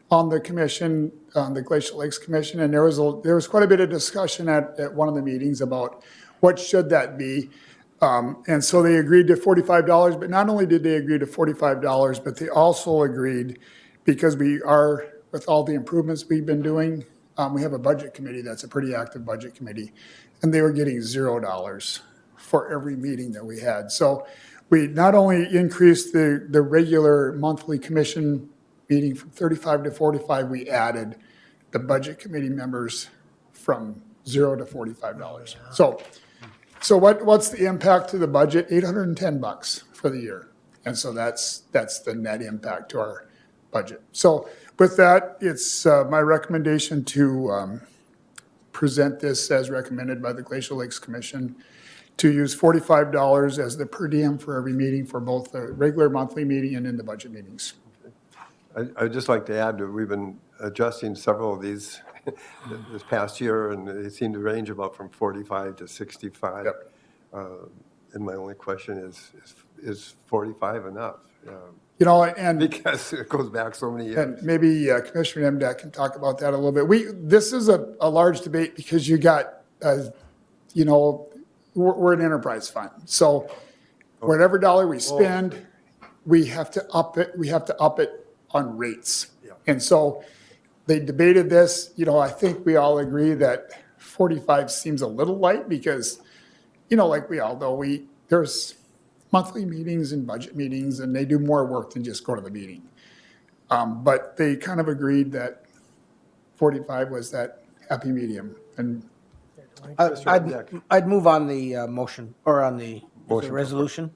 on the commission, on the Glacial Lakes Commission, and there was quite a bit of discussion at one of the meetings about what should that be. And so they agreed to $45, but not only did they agree to $45, but they also agreed, because we are with all the improvements we've been doing, we have a budget committee that's a pretty active budget committee, and they were getting $0 for every meeting that we had. So we not only increased the regular monthly commission meeting from 35 to 45, we added the budget committee members from $0 to $45. So what's the impact to the budget? $810 for the year. And so that's the net impact to our budget. So with that, it's my recommendation to present this as recommended by the Glacial Lakes Commission, to use $45 as the per diem for every meeting for both the regular monthly meeting and in the budget meetings. I'd just like to add that we've been adjusting several of these this past year, and they seem to range about from 45 to 65. Yep. And my only question is 45 enough? You know, and Because it goes back so many years. And maybe Commissioner Nemdak can talk about that a little bit. This is a large debate because you got, you know, we're an enterprise fund. So whatever dollar we spend, we have to up it. We have to up it on rates. And so they debated this. You know, I think we all agree that 45 seems a little light because, you know, like we all know, there's monthly meetings and budget meetings, and they do more work than just go to the meeting. But they kind of agreed that 45 was that happy medium. And I'd move on the motion, or on the Motion for- resolution.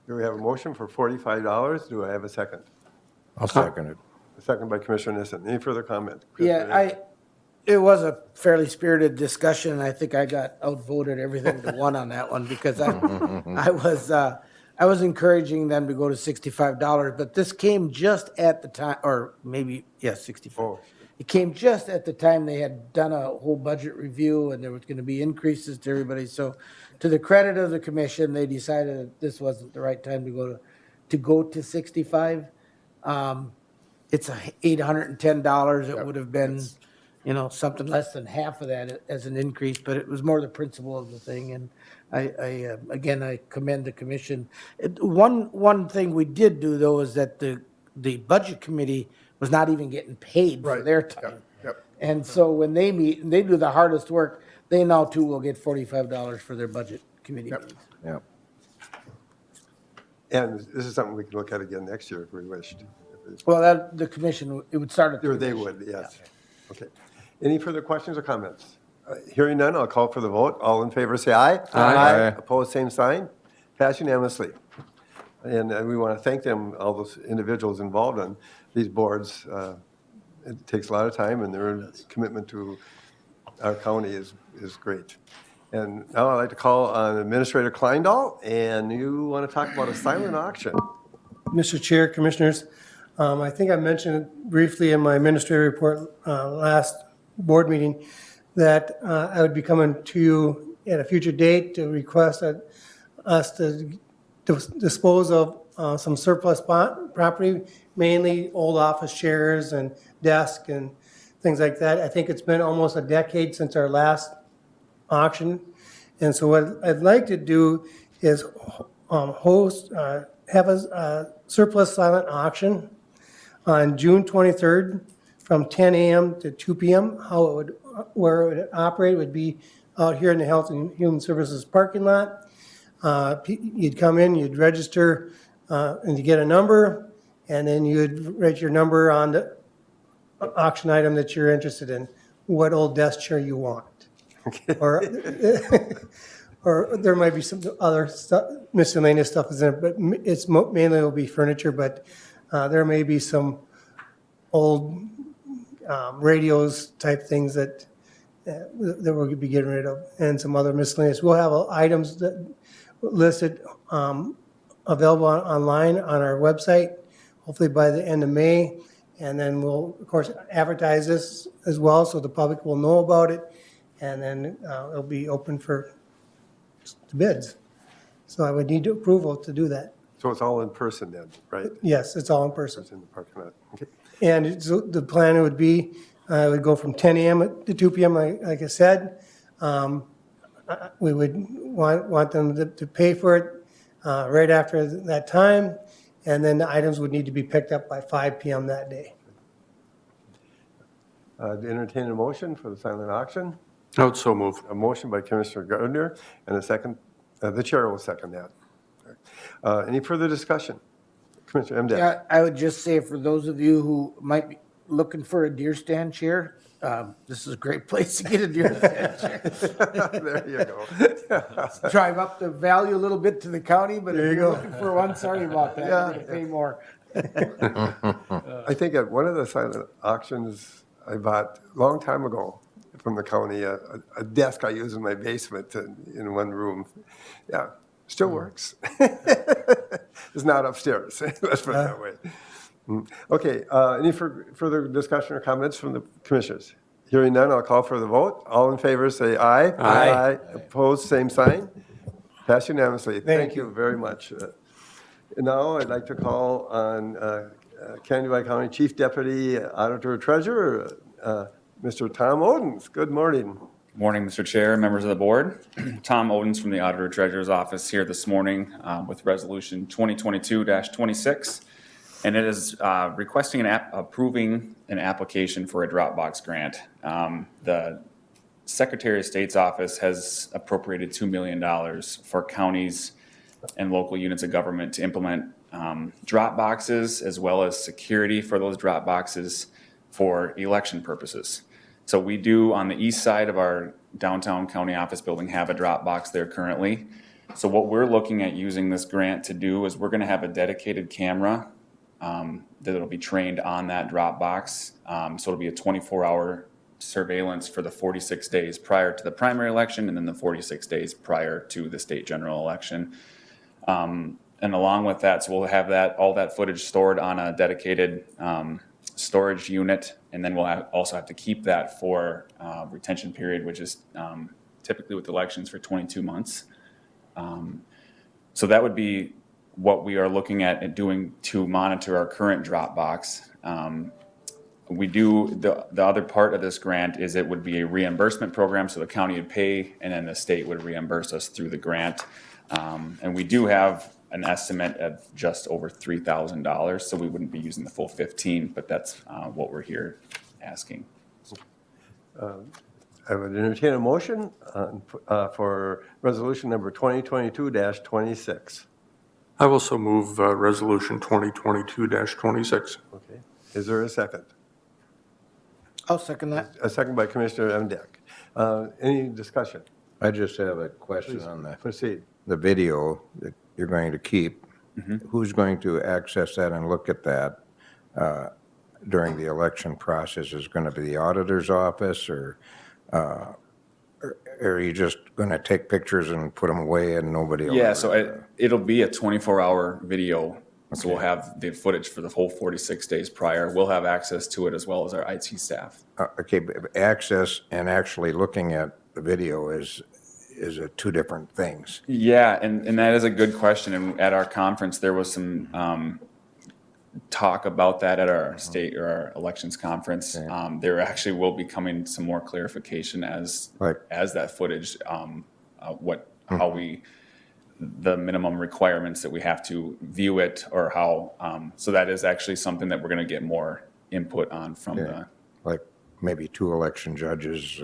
Do we have a motion for $45? Do I have a second? I'll second it. A second by Commissioner Nissen. Any further comment? Yeah, it was a fairly spirited discussion, and I think I got outvoted everything to one on that one, because I was encouraging them to go to $65, but this came just at the time, or maybe, yeah, 65. Oh. It came just at the time they had done a whole budget review, and there was going to be increases to everybody. So to the credit of the commission, they decided that this wasn't the right time to go to 65. It's $810. It would have been, you know, something less than half of that as an increase, but it was more the principle of the thing. And again, I commend the commission. One thing we did do, though, is that the budget committee was not even getting paid for Right. their time. Yep. And so when they meet and they do the hardest work, they now too will get $45 for their budget committee Yep. meetings. Yep. And this is something we can look at again next year if we wished. Well, the commission, it would start at the Or they commission. would, yes. Okay. Any further questions or comments? Hearing none, I'll call for the vote. All in favor, say aye. Aye. Opposed, same sign. Pass unanimously. And we want to thank them, all those individuals involved on these boards. It takes a lot of time, and their commitment to our county is great. And now I'd like to call on Administrator Kleindahl, and you want to talk about a silent auction. Mr. Chair, Commissioners, I think I mentioned it briefly in my administrative report last board meeting that I would be coming to you at a future date to request us to dispose of some surplus property, mainly old office chairs and desks and things like that. I think it's been almost a decade since our last auction. And so what I'd like to do is have a surplus silent auction on June 23rd from 10 a.m. to 2 p.m. Where it would operate would be out here in the Health and Human Services parking lot. You'd come in, you'd register, and you get a number, and then you'd write your number on the auction item that you're interested in, what old desk chair you want. Or, or there might be some other stuff, miscellaneous stuff is in it, but it's mainly will be furniture, but there may be some old radios type things that we'll be getting rid of, and some other miscellaneous. We'll have items that listed available online on our website, hopefully by the end of May. And then we'll, of course, advertise this as well so the public will know about it. And then it'll be open for bids. So I would need approval to do that. So it's all in person then, right? Yes, it's all in person. It's in the parking lot. Okay. And the plan would be, it would go from 10 a.m. to 2 p.m., like I said. We would want them to pay for it right after that time, and then the items would need to be picked up by 5 p.m. that day. Entertain a motion for the silent auction. I would so move. A motion by Commissioner Gardner and a second, the chair will second that. Any further discussion? Commissioner Emdek? Yeah, I would just say for those of you who might be looking for a deer stand chair, this is a great place to get a deer stand chair. There you go. Drive up the value a little bit to the county, but There if you you're go. looking for one, sorry about that. Yeah, You're gonna pay more. I think at one of the silent auctions I bought a long time ago from the county, a desk I use in my basement in one room. Yeah, still works. It's not upstairs, let's put it that way. Okay, any further discussion or comments from the commissioners? Hearing none, I'll call for the vote. All in favor, say aye. Aye. Opposed, same sign. Pass unanimously. Thank you very much. And now I'd like to call on Kansas County Chief Deputy Auditor Treasurer, Mr. Tom Odens. Good morning. Morning, Mr. Chair, members of the board. Tom Odens from the Auditor Treasurer's Office here this morning with Resolution 2022-26. And it is requesting approving an application for a Dropbox grant. The Secretary of State's office has appropriated $2 million for counties and local units of government to implement drop boxes as well as security for those drop boxes for election purposes. So we do on the east side of our downtown county office building have a drop box there currently. So what we're looking at using this grant to do is we're going to have a dedicated camera that'll be trained on that drop box. So it'll be a 24-hour surveillance for the 46 days prior to the primary election and then the 46 days prior to the state general election. And along with that, so we'll have all that footage stored on a dedicated storage unit, and then we'll also have to keep that for retention period, which is typically with elections for 22 months. So that would be what we are looking at doing to monitor our current drop box. We do, the other part of this grant is it would be a reimbursement program, so the county would pay and then the state would reimburse us through the grant. And we do have an estimate of just over $3,000, so we wouldn't be using the full 15, but that's what we're here asking. I would entertain a motion for resolution number 2022-26. I will so move Resolution 2022-26. Okay. Is there a second? I'll second that. A second by Commissioner Emdek. Any discussion? I just have a question Please on proceed. the video that you're going to keep. Who's going to access that and look at that during the election process? Is it going to be the auditor's office, or are you just going to take pictures and put them away and nobody will? Yeah, so it'll be a 24-hour video. So we'll have the footage for the whole 46 days prior. We'll have access to it as well as our IT staff. Okay, but access and actually looking at the video is two different things. Yeah, and that is a good question. And at our conference, there was some talk about that at our state or our elections conference. There actually will be coming some more clarification as that footage, how we, the minimum requirements that we have to view it, or how, so that is actually something that we're going to get more input on from the. Like maybe two election judges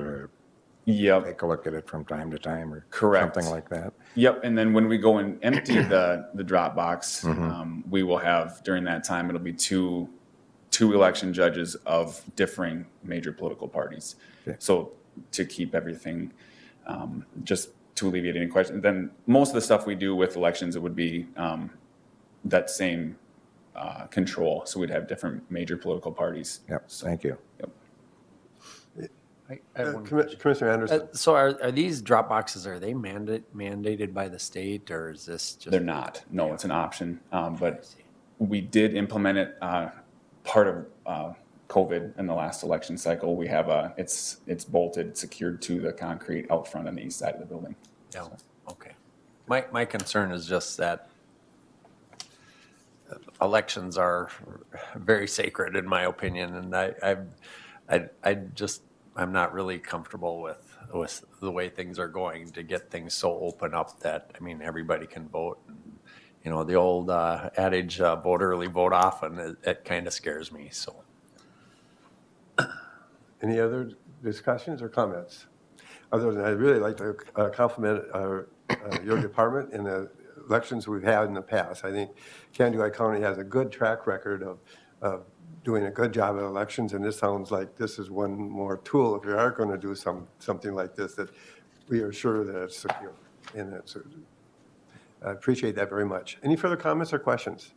Yep. take a look at it from time to time, or Correct. something like that. Yep, and then when we go and empty the drop box, we will have, during that time, it'll be two election judges of differing major political parties. Okay. So to keep everything, just to alleviate any questions. Then most of the stuff we do with elections, it would be that same control. So we'd have different major political parties. Yep, thank you. Yep. Commissioner Anderson. So are these drop boxes, are they mandated by the state, or is this just? They're not. No, it's an option. But we did implement it part of COVID in the last election cycle. We have it's bolted, secured to the concrete out front on the east side of the building. Yeah, okay. My concern is just that elections are very sacred, in my opinion, and I'm not really comfortable with the way things are going to get things so open up that, I mean, everybody can vote. You know, the old adage, vote early, vote often, it kind of scares me, so. Any other discussions or comments? Other than I'd really like to compliment your department in the elections we've had in the past. I think Kansas County has a good track record of doing a good job at elections, and this sounds like this is one more tool, if we are going to do something like this, that we are sure that it's secure. And I appreciate that very much. Any further comments or questions?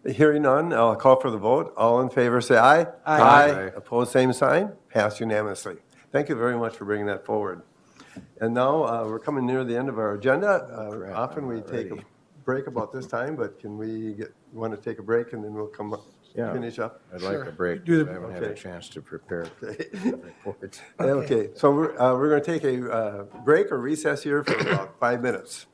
Hearing none, I'll call for the vote. All in favor, say aye. Aye. Opposed, same sign. Passed unanimously. Thank you very much for bringing that forward. And now, we're coming near the end of our agenda. Often we take a break about this time, but can we want to take a break and then we'll come up, finish up? I'd like a break. Do the- I haven't had a Okay. chance to prepare Okay. the report. Okay, so we're going to take a break or recess here for about 5 minutes.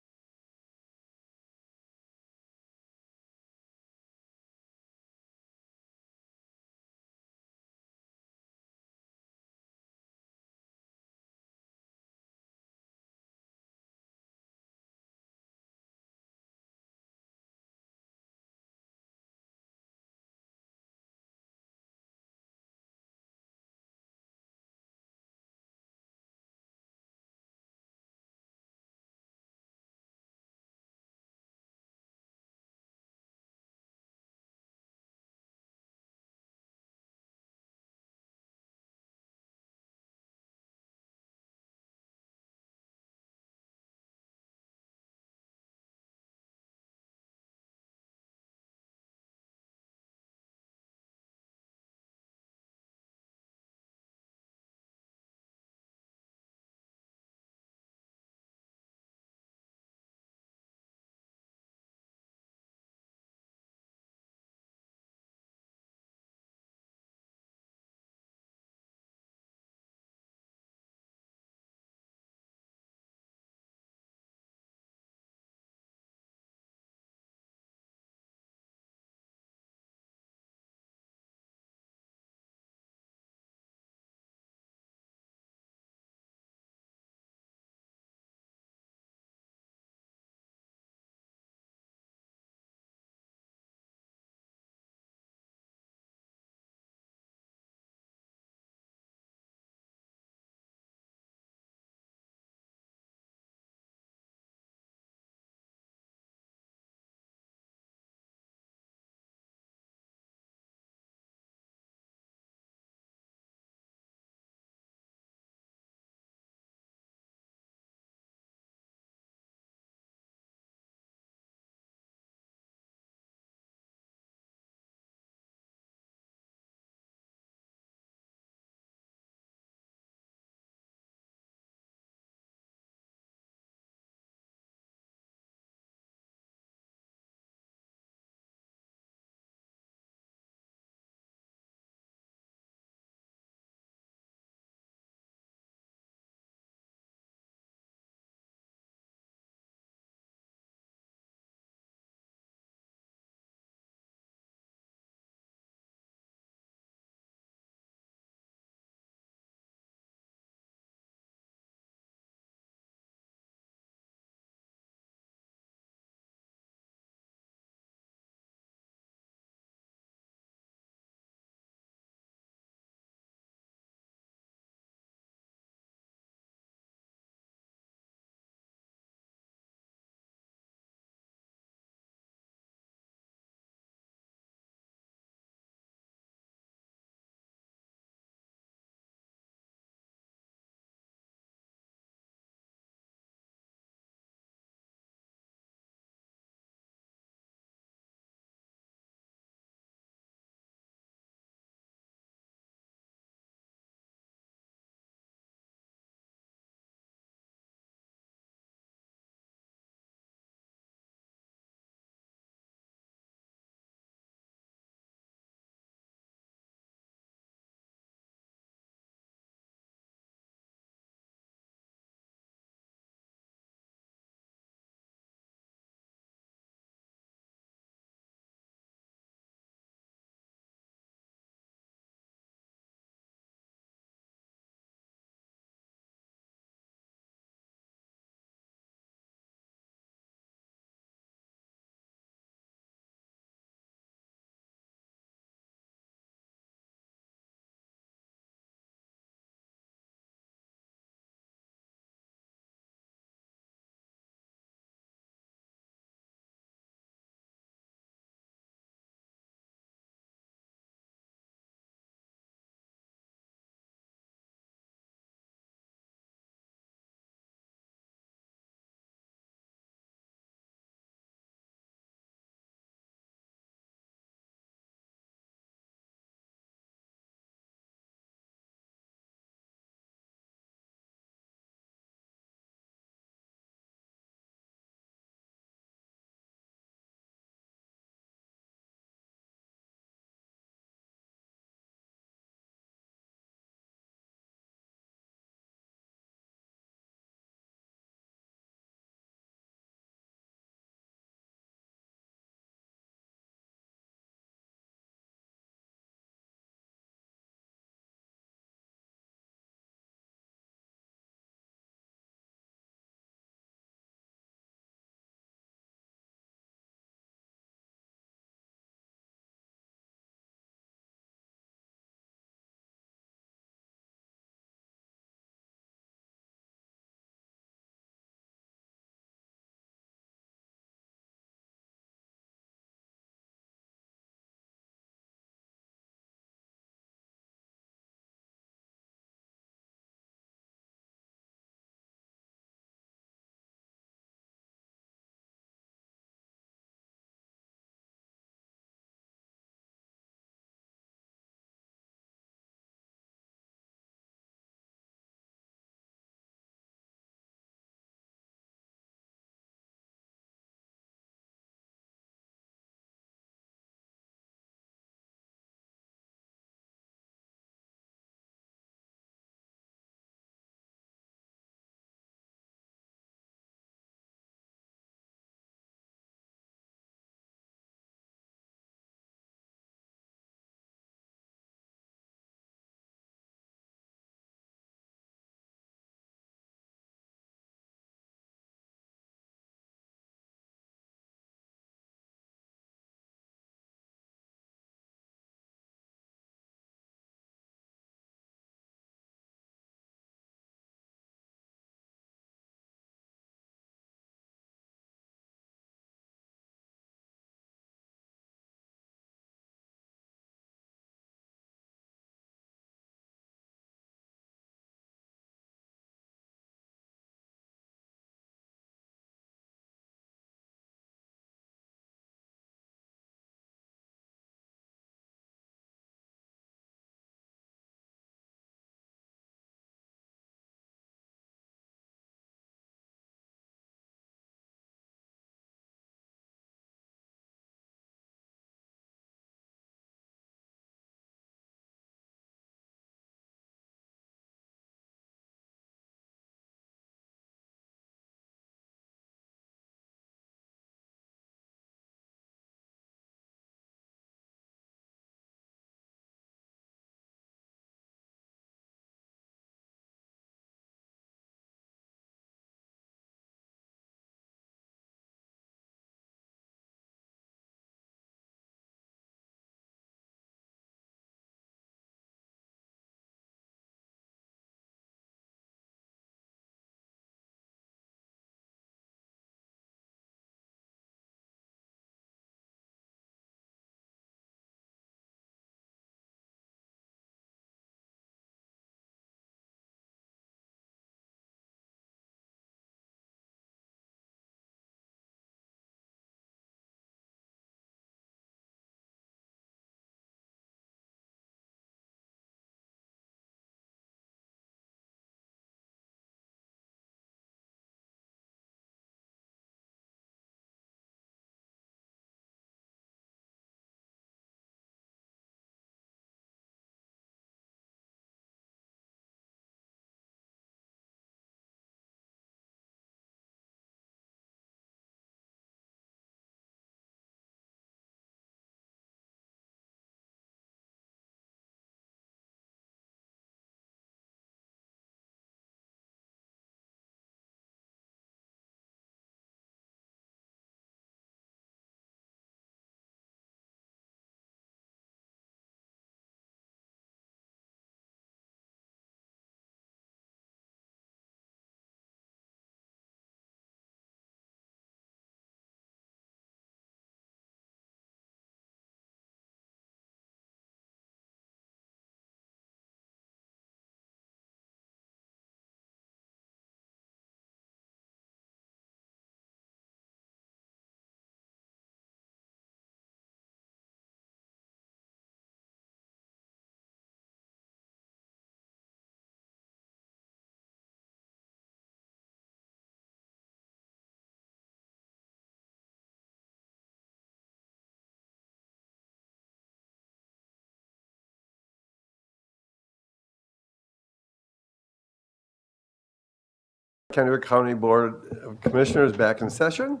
Kennewick County Board of Commissioners back in session.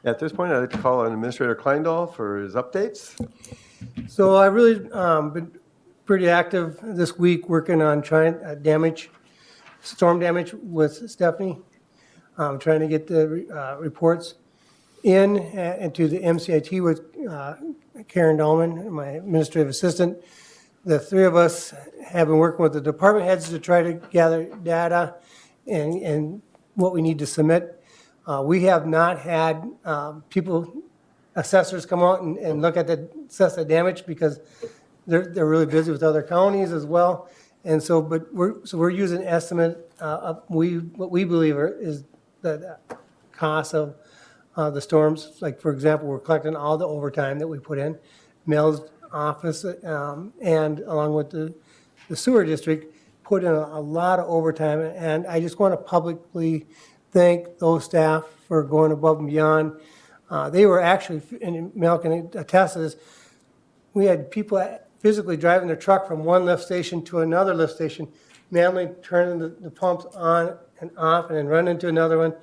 At this point, I'd like to call on Administrator Kleindahl for his updates. So I really been pretty active this week working on trying storm damage with Stephanie. Trying to get the reports into the MCIT with Karen Dahlman, my administrative assistant. The three of us have been working with the department heads to try to gather data and what we need to submit. We have not had assessors come out and look at assess the damage because they're really busy with other counties as well. And so, we're using an estimate of what we believe is the cost of the storms. Like, for example, we're collecting all the overtime that we put in. Mel's office and along with the sewer district put in a lot of overtime. And I just want to publicly thank those staff for going above and beyond. They were actually, and Mel can attest to this, we had people physically driving their truck from one lift station to another lift station, manually turning the pumps on and off and then running into another one.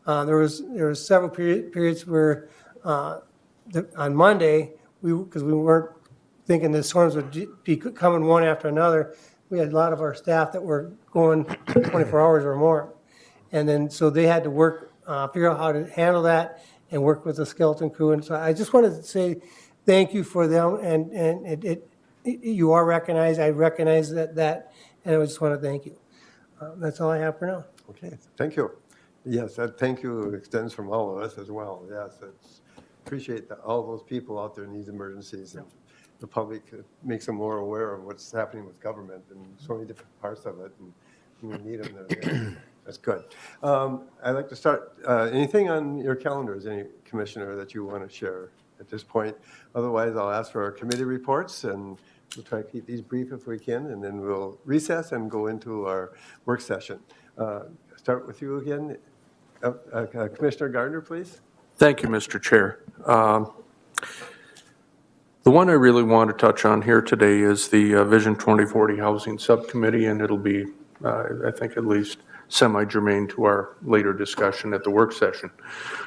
There was several periods where on Monday, because we weren't thinking the storms would be coming one after another, we had a lot of our staff that were going 24 hours or more. And then, so they had to work, figure out how to handle that and work with the skeleton crew. And so I just wanted to say thank you for them, and you are recognized. I recognize that, and I just want to thank you. That's all I have for now. Okay, thank you. Yes, that thank you extends from all of us as well. Yes, appreciate all those people out there in these emergencies. And the public makes them more aware of what's happening with government and so many different parts of it. And we need them there. That's good. I'd like to start, anything on your calendars, any commissioner that you want to share at this point? Otherwise, I'll ask for our committee reports, and we'll try to keep these brief if we can, and then we'll recess and go into our work session. Start with you again. Commissioner Gardner, please. Thank you, Mr. Chair. The one I really want to touch on here today is the Vision 2040 Housing Subcommittee, and it'll be, I think, at least semi-germane to our later discussion at the work session.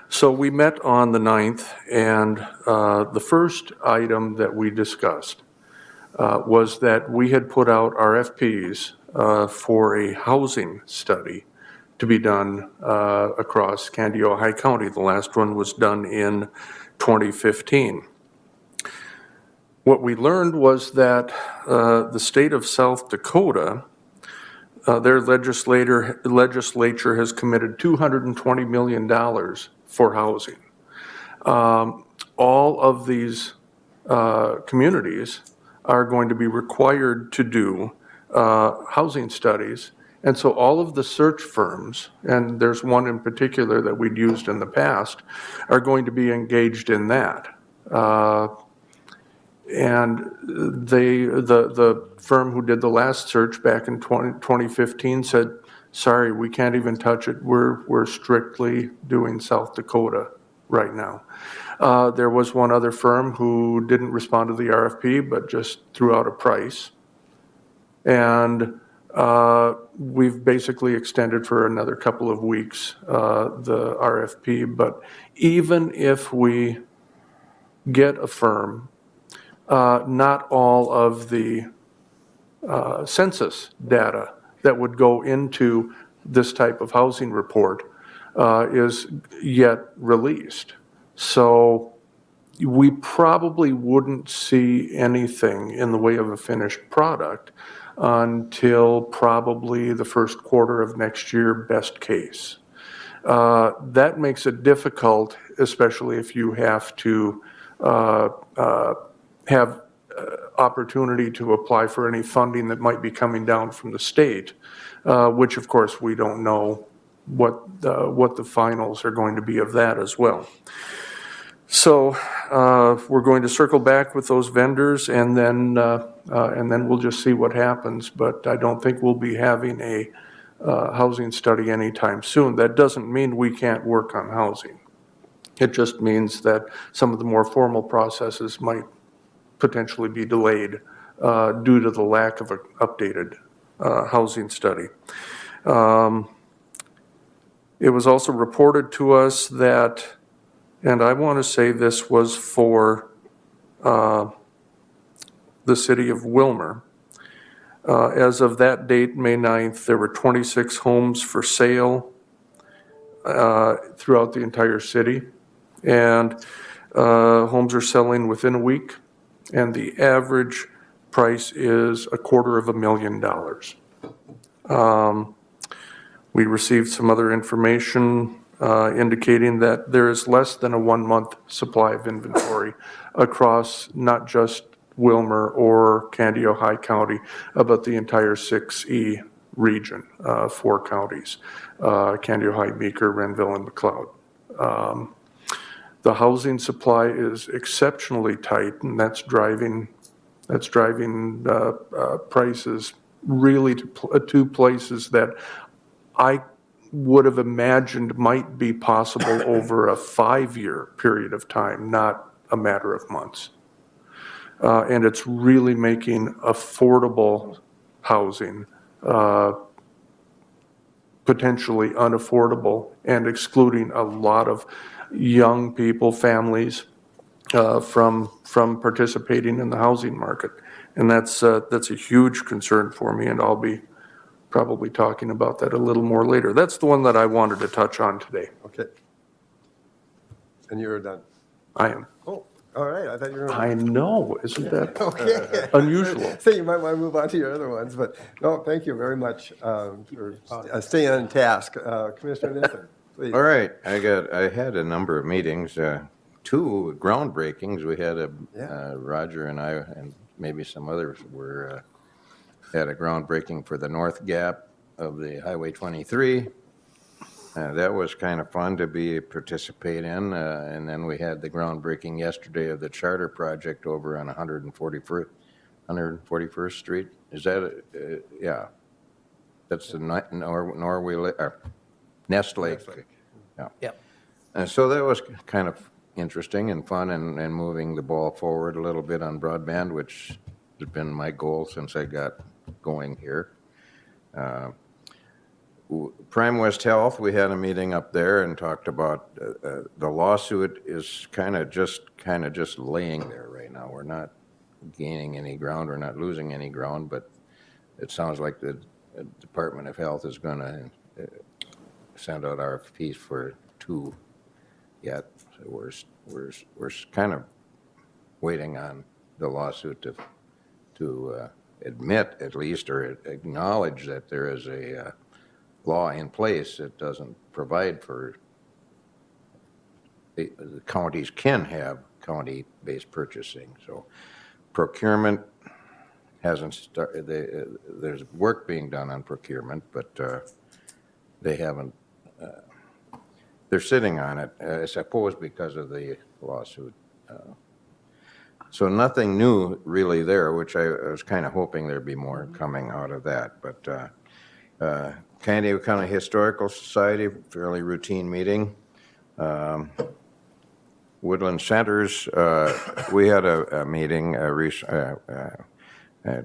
So we met on the 9th, and the first item that we discussed was that we had put out RFPs for a housing study to be done across Candiota County. The last one was done in 2015. What we learned was that the state of South Dakota, their legislature has committed $220 million for housing. All of these communities are going to be required to do housing studies. And so all of the search firms, and there's one in particular that we'd used in the past, are going to be engaged in that. And the firm who did the last search back in 2015 said, sorry, we can't even touch it. We're strictly doing South Dakota right now. There was one other firm who didn't respond to the RFP, but just threw out a price. And we've basically extended for another couple of weeks the RFP. But even if we get a firm, not all of the census data that would go into this type of housing report is yet released. So we probably wouldn't see anything in the way of a finished product until probably the first quarter of next year, best case. That makes it difficult, especially if you have to have opportunity to apply for any funding that might be coming down from the state, which of course we don't know what the finals are going to be of that as well. So we're going to circle back with those vendors, and then we'll just see what happens. But I don't think we'll be having a housing study anytime soon. That doesn't mean we can't work on housing. It just means that some of the more formal processes might potentially be delayed due to the lack of an updated housing study. It was also reported to us that, and I want to say this was for the city of Wilmer. As of that date, May 9th, there were 26 homes for sale throughout the entire city. And homes are selling within a week, and the average price is $250,000. We received some other information indicating that there is less than a 1-month supply of inventory across not just Wilmer or Candido High County, but the entire 6E region, 4 counties, Candido High, Meeker, Renville, and McLeod. The housing supply is exceptionally tight, and that's driving prices really to places that I would have imagined might be possible over a 5-year period of time, not a matter of months. And it's really making affordable housing potentially unaffordable and excluding a lot of young people, families, from participating in the housing market. And that's a huge concern for me, and I'll be probably talking about that a little more later. That's the one that I wanted to touch on today. Okay. And you're done. I am. Oh, all right. I thought you were. I know, isn't that Okay. unusual? So you might want to move on to your other ones, but no, thank you very much for staying on task. Commissioner Nissen, please. All right, I had a number of meetings, 2 groundbreakings. We had Roger and I, and maybe some others had a groundbreaking for the North Gap of the Highway 23. That was kind of fun to participate in. And then we had the groundbreaking yesterday of the charter project over on 141st Street. Is that, yeah. That's the Nest Lake. Yeah. Yep. And so that was kind of interesting and fun and moving the ball forward a little bit on broadband, which has been my goal since I got going here. Prime West Health, we had a meeting up there and talked about the lawsuit is kind of just laying there right now. We're not gaining any ground, we're not losing any ground, but it sounds like the Department of Health is going to send out RFPs for 2 yet. So we're kind of waiting on the lawsuit to admit at least or acknowledge that there is a law in place that doesn't provide for the counties can have county-based purchasing. So procurement hasn't started. There's work being done on procurement, but they haven't. They're sitting on it, I suppose, because of the lawsuit. So nothing new really there, which I was kind of hoping there'd be more coming out of that. But Candido County Historical Society, fairly routine meeting. Woodland Centers, we had a meeting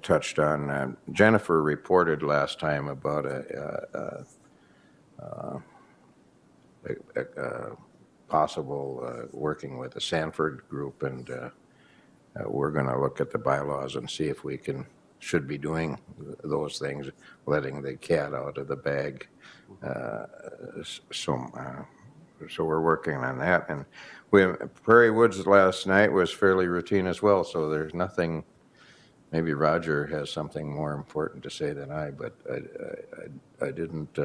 touched on. Jennifer reported last time about a possible working with the Sanford group, and we're going to look at the bylaws and see if we should be doing those things, letting the cat out of the bag. So we're working on that. And Prairie Woods last night was fairly routine as well, so there's nothing. Maybe Roger has something more important to say than I, but I didn't.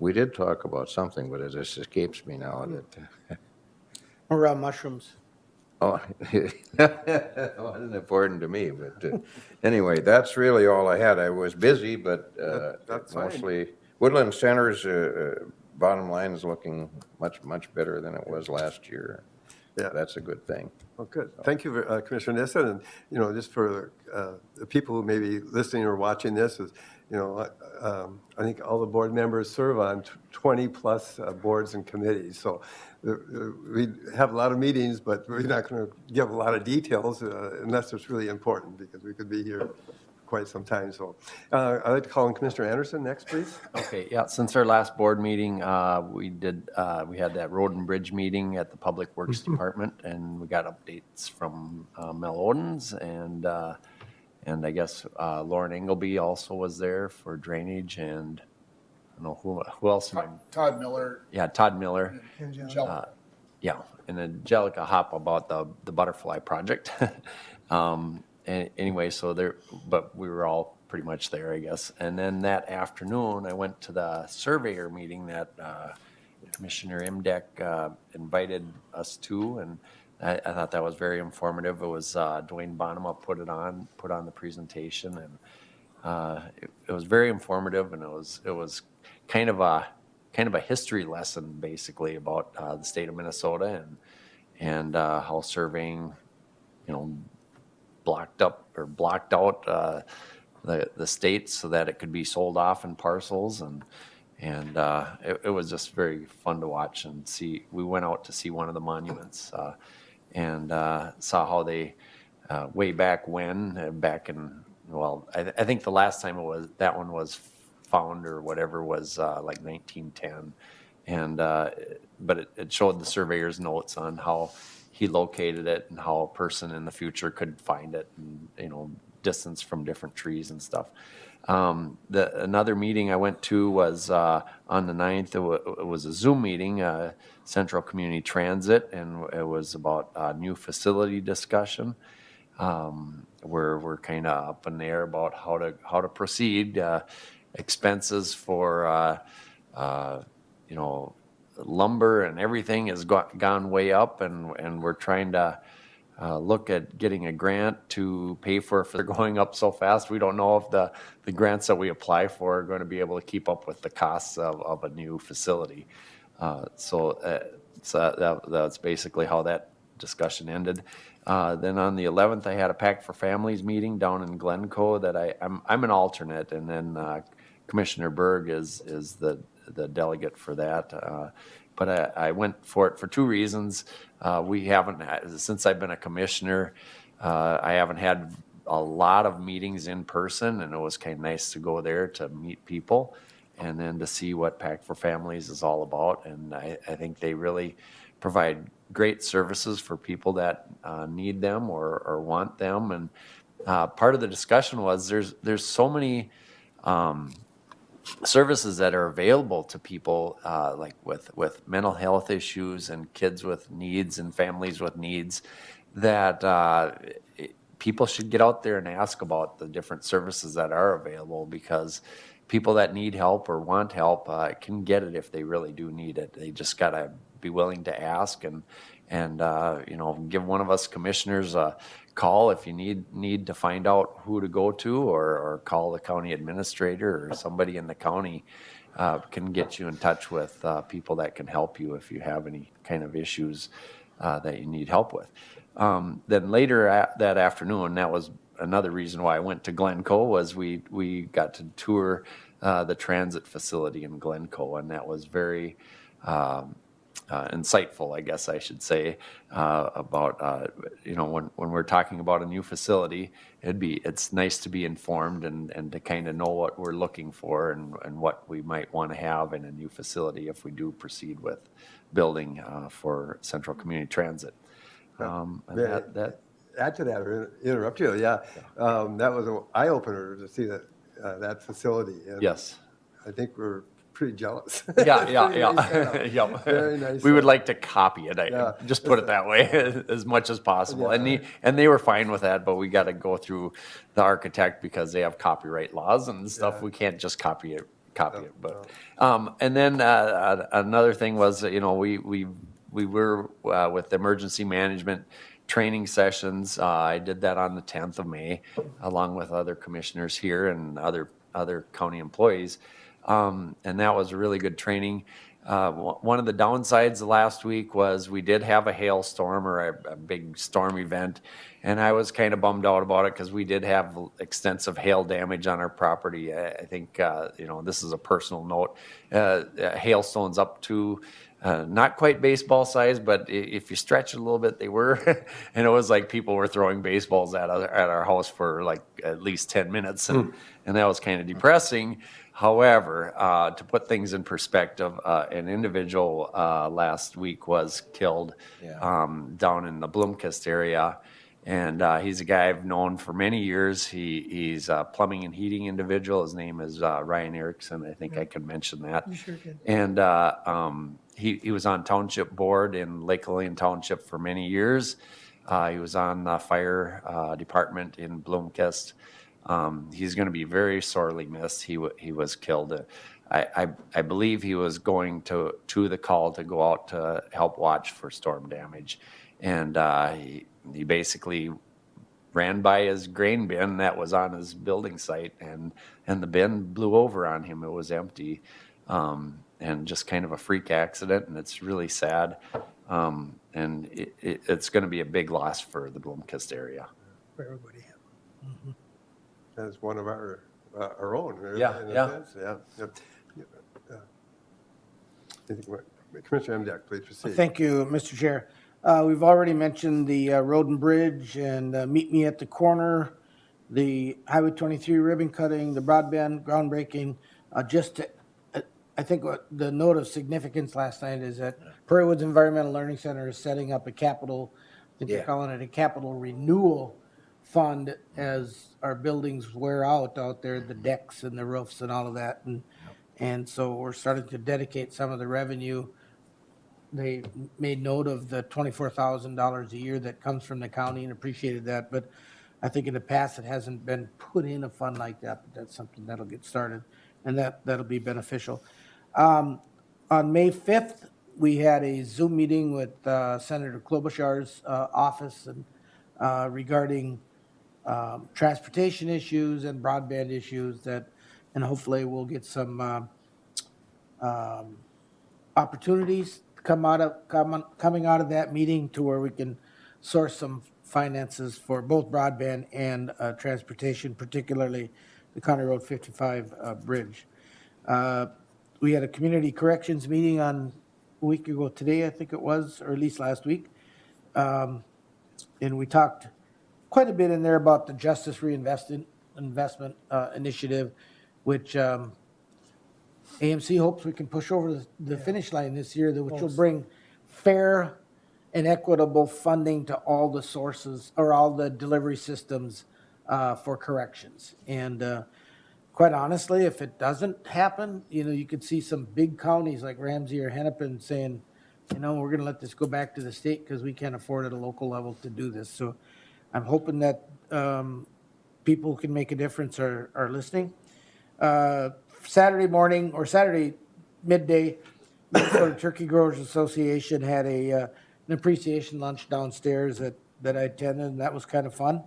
We did talk about something, but it just escapes me now. Around mushrooms. Oh, it wasn't important to me, but anyway, that's really all I had. I was busy, but That's mostly Woodland Center's bottom line is looking much better than it was last year. Yeah. That's a good thing. Well, good. Thank you, Commissioner Nissen. And, just for the people who may be listening or watching this, I think all the board members serve on 20-plus boards and committees. So we have a lot of meetings, but we're not going to give a lot of details unless it's really important, because we could be here quite some time, so. I'd like to call on Commissioner Anderson next, please. Okay, yeah, since our last board meeting, we had that road and bridge meeting at the Public Works Department, and we got updates from Mel Odens, and I guess Lauren Engelby also was there for drainage, and I don't know who else. Todd Miller. Yeah, Todd Miller. Angelica. Yeah, and Angelica Hopp about the butterfly project. Anyway, so there, but we were all pretty much there, I guess. And then that afternoon, I went to the surveyor meeting that Commissioner Imdeck invited us to, and I thought that was very informative. It was Dwayne Bonema put on the presentation, and it was very informative, and it was kind of a history lesson basically about the state of Minnesota and how surveying, blocked out the state so that it could be sold off in parcels, and it was just very fun to watch and see. We went out to see one of the monuments and saw how they way back when, back in, well, I think the last time that one was found or whatever was like 1910, and but it showed the surveyor's notes on how he located it and how a person in the future could find it, and distance from different trees and stuff. Another meeting I went to was on the 9th. It was a Zoom meeting, Central Community Transit, and it was about a new facility discussion. We're kind of up in the air about how to proceed. Expenses for lumber and everything has gone way up, and we're trying to look at getting a grant to pay for it if they're going up so fast. We don't know if the grants that we apply for are going to be able to keep up with the costs of a new facility. So that's basically how that discussion ended. Then on the 11th, I had a Pact for Families meeting down in Glencoe that I'm an alternate, and then Commissioner Berg is the delegate for that. But I went for it for two reasons. We haven't, since I've been a commissioner, I haven't had a lot of meetings in person, and it was kind of nice to go there to meet people and then to see what Pact for Families is all about. And I think they really provide great services for people that need them or want them. And part of the discussion was there's so many services that are available to people like with mental health issues and kids with needs and families with needs that people should get out there and ask about the different services that are available, because people that need help or want help can get it if they really do need it. They just got to be willing to ask and give one of us commissioners a call if you need to find out who to go to, or call the county administrator or somebody in the county can get you in touch with people that can help you if you have any kind of issues that you need help with. Then later that afternoon, that was another reason why I went to Glencoe, was we got to tour the transit facility in Glencoe, and that was very insightful, I guess I should say, about when we're talking about a new facility, it's nice to be informed and to kind of know what we're looking for and what we might want to have in a new facility if we do proceed with building for Central Community Transit. Add to that or interrupt you, yeah. That was an eye-opener to see that facility. And Yes. I think we're pretty jealous. Yeah. Very nice. We would like to copy it. Yeah. Just put it that way, as much as possible. Yeah. And they were fine with that, but we got to go through the architect because they have copyright laws and stuff. Yeah. We can't just copy it. But and then another thing was, we were with the emergency management training sessions. I did that on the 10th of May, along with other commissioners here and other county employees. And that was a really good training. One of the downsides last week was we did have a hailstorm or a big storm event, and I was kind of bummed out about it because we did have extensive hail damage on our property. I think, this is a personal note, hailstones up to not quite baseball size, but if you stretch it a little bit, they were. And it was like people were throwing baseballs at our house for like at least 10 minutes. And that was kind of depressing. However, to put things in perspective, an individual last week was killed down in the Bloomkist area. And he's a guy I've known for many years. He's a plumbing and heating individual. His name is Ryan Erickson. I think I can mention that. You sure can. And he was on township board in Lake Lillian Township for many years. He was on the fire department in Bloomkist. He's going to be very sorely missed. He was killed. I believe he was going to the call to go out to help watch for storm damage. And he basically ran by his grain bin that was on his building site, and the bin blew over on him. It was empty, and just kind of a freak accident, and it's really sad. And it's going to be a big loss for the Bloomkist area. For everybody. As one of our own. Yeah, in a yeah. sense, yeah. I think Commissioner Emdek, please proceed. Thank you, Mr. Chair. We've already mentioned the road and bridge and meet me at the corner, the Highway 23 ribbon cutting, the broadband groundbreaking. I think what the note of significance last night is that Prairie Woods Environmental Learning Center is setting up a capital, I think they're calling it a capital renewal fund as our buildings wear out there, the decks and the roofs and all of that. And so we're starting to dedicate some of the revenue. They made note of the $24,000 a year that comes from the county and appreciated that. But I think in the past, it hasn't been put in a fund like that, but that's something that'll get started and that'll be beneficial. On May 5th, we had a Zoom meeting with Senator Klobuchar's office and regarding transportation issues and broadband issues and hopefully we'll get some opportunities coming out of that meeting to where we can source some finances for both broadband and transportation, particularly the County Road 55 bridge. We had a community corrections meeting on a week ago today, I think it was, or at least last week. And we talked quite a bit in there about the Justice Reinvestment Initiative, which AMC hopes we can push over the finish line this year, which will bring fair and equitable funding to all the sources or all the delivery systems for corrections. And quite honestly, if it doesn't happen, you could see some big counties like Ramsey or Hennepin saying, we're going to let this go back to the state because we can't afford at a local level to do this. So I'm hoping that people who can make a difference are listening. Saturday morning or Saturday midday, Minnesota Turkey Growers Association had an appreciation lunch downstairs that I attended, and that was kind of fun.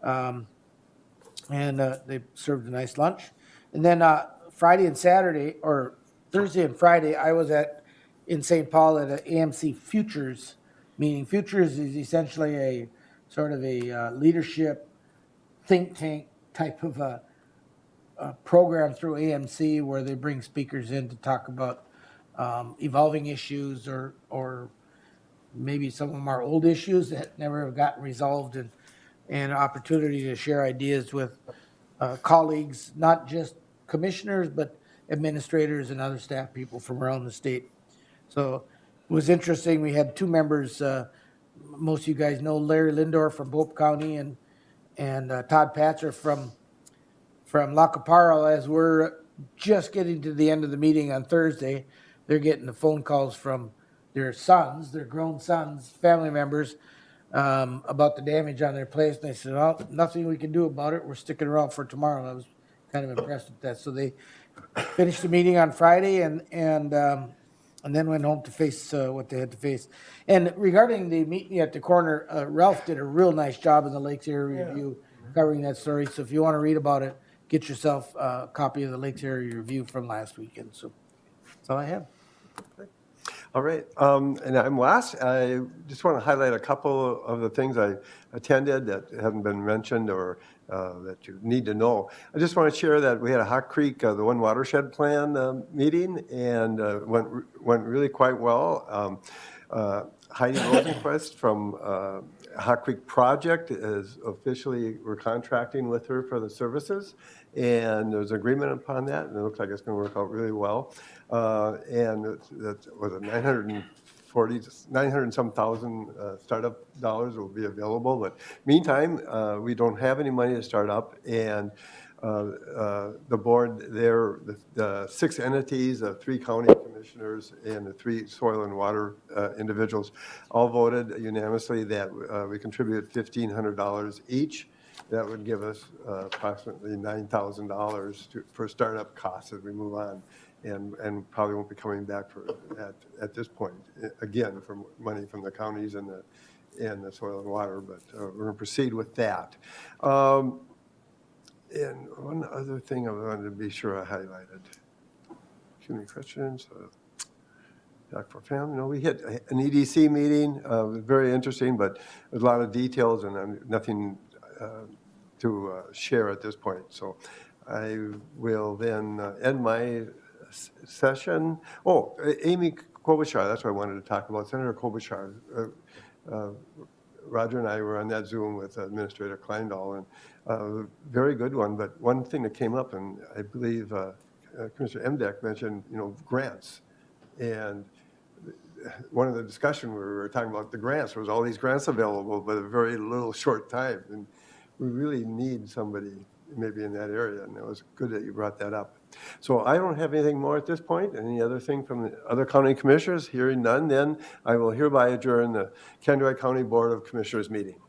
And they served a nice lunch. And then Friday and Saturday, or Thursday and Friday, I was in St. Paul at an AMC Futures meeting. Futures is essentially a sort of a leadership think tank type of a program through AMC where they bring speakers in to talk about evolving issues or maybe some of them are old issues that never have gotten resolved, and an opportunity to share ideas with colleagues, not just commissioners, but administrators and other staff people from around the state. So it was interesting. We had two members, most of you guys know Larry Lindor from Pope County and Todd Patzer from Lacaparo. As we're just getting to the end of the meeting on Thursday, they're getting the phone calls from their sons, their grown sons, family members, about the damage on their place. And they said, "Oh, nothing we can do about it. We're sticking around for tomorrow." And I was kind of impressed with that. So they finished the meeting on Friday and then went home to face what they had to face. And regarding the meet me at the corner, Ralph did a real nice job in the Lakes Area Review covering that story. So if you want to read about it, get yourself a copy of the Lakes Area Review from last weekend. So that's all I have. All right, and I'm last. I just want to highlight a couple of the things I attended that haven't been mentioned or that you need to know. I just want to share that we had a Hot Creek, the One Watershed Plan meeting, and went really quite well. Heidi Rosenquist from Hot Creek Project is officially, we're contracting with her for the services, and there's agreement upon that, and it looks like it's going to work out really well. And that was a 900 and some thousand startup dollars will be available, but meantime, we don't have any money to start up, and the board there, the 6 entities, 3 county commissioners and the 3 soil and water individuals all voted unanimously that we contribute $1,500 each. That would give us approximately $9,000 for startup costs as we move on, and probably won't be coming back at this point, again, for money from the counties and the soil and water, but we're going to proceed with that. And one other thing I wanted to be sure I highlighted. Any questions? Doc for family, no, we hit an EDC meeting, it was very interesting, but there's a lot of details and nothing to share at this point. So I will then end my session. Oh, Amy Klobuchar, that's what I wanted to talk about, Senator Klobuchar. Roger and I were on that Zoom with Administrator Kleindahl, and very good one. But one thing that came up, and I believe Commissioner Emdek mentioned, grants. And one of the discussion we were talking about the grants was all these grants available, but a very little short time. And we really need somebody maybe in that area, and it was good that you brought that up. So I don't have anything more at this point. Any other thing from the other county commissioners? Hearing none, then I will hereby adjourn the Kennewick County Board of Commissioners meeting.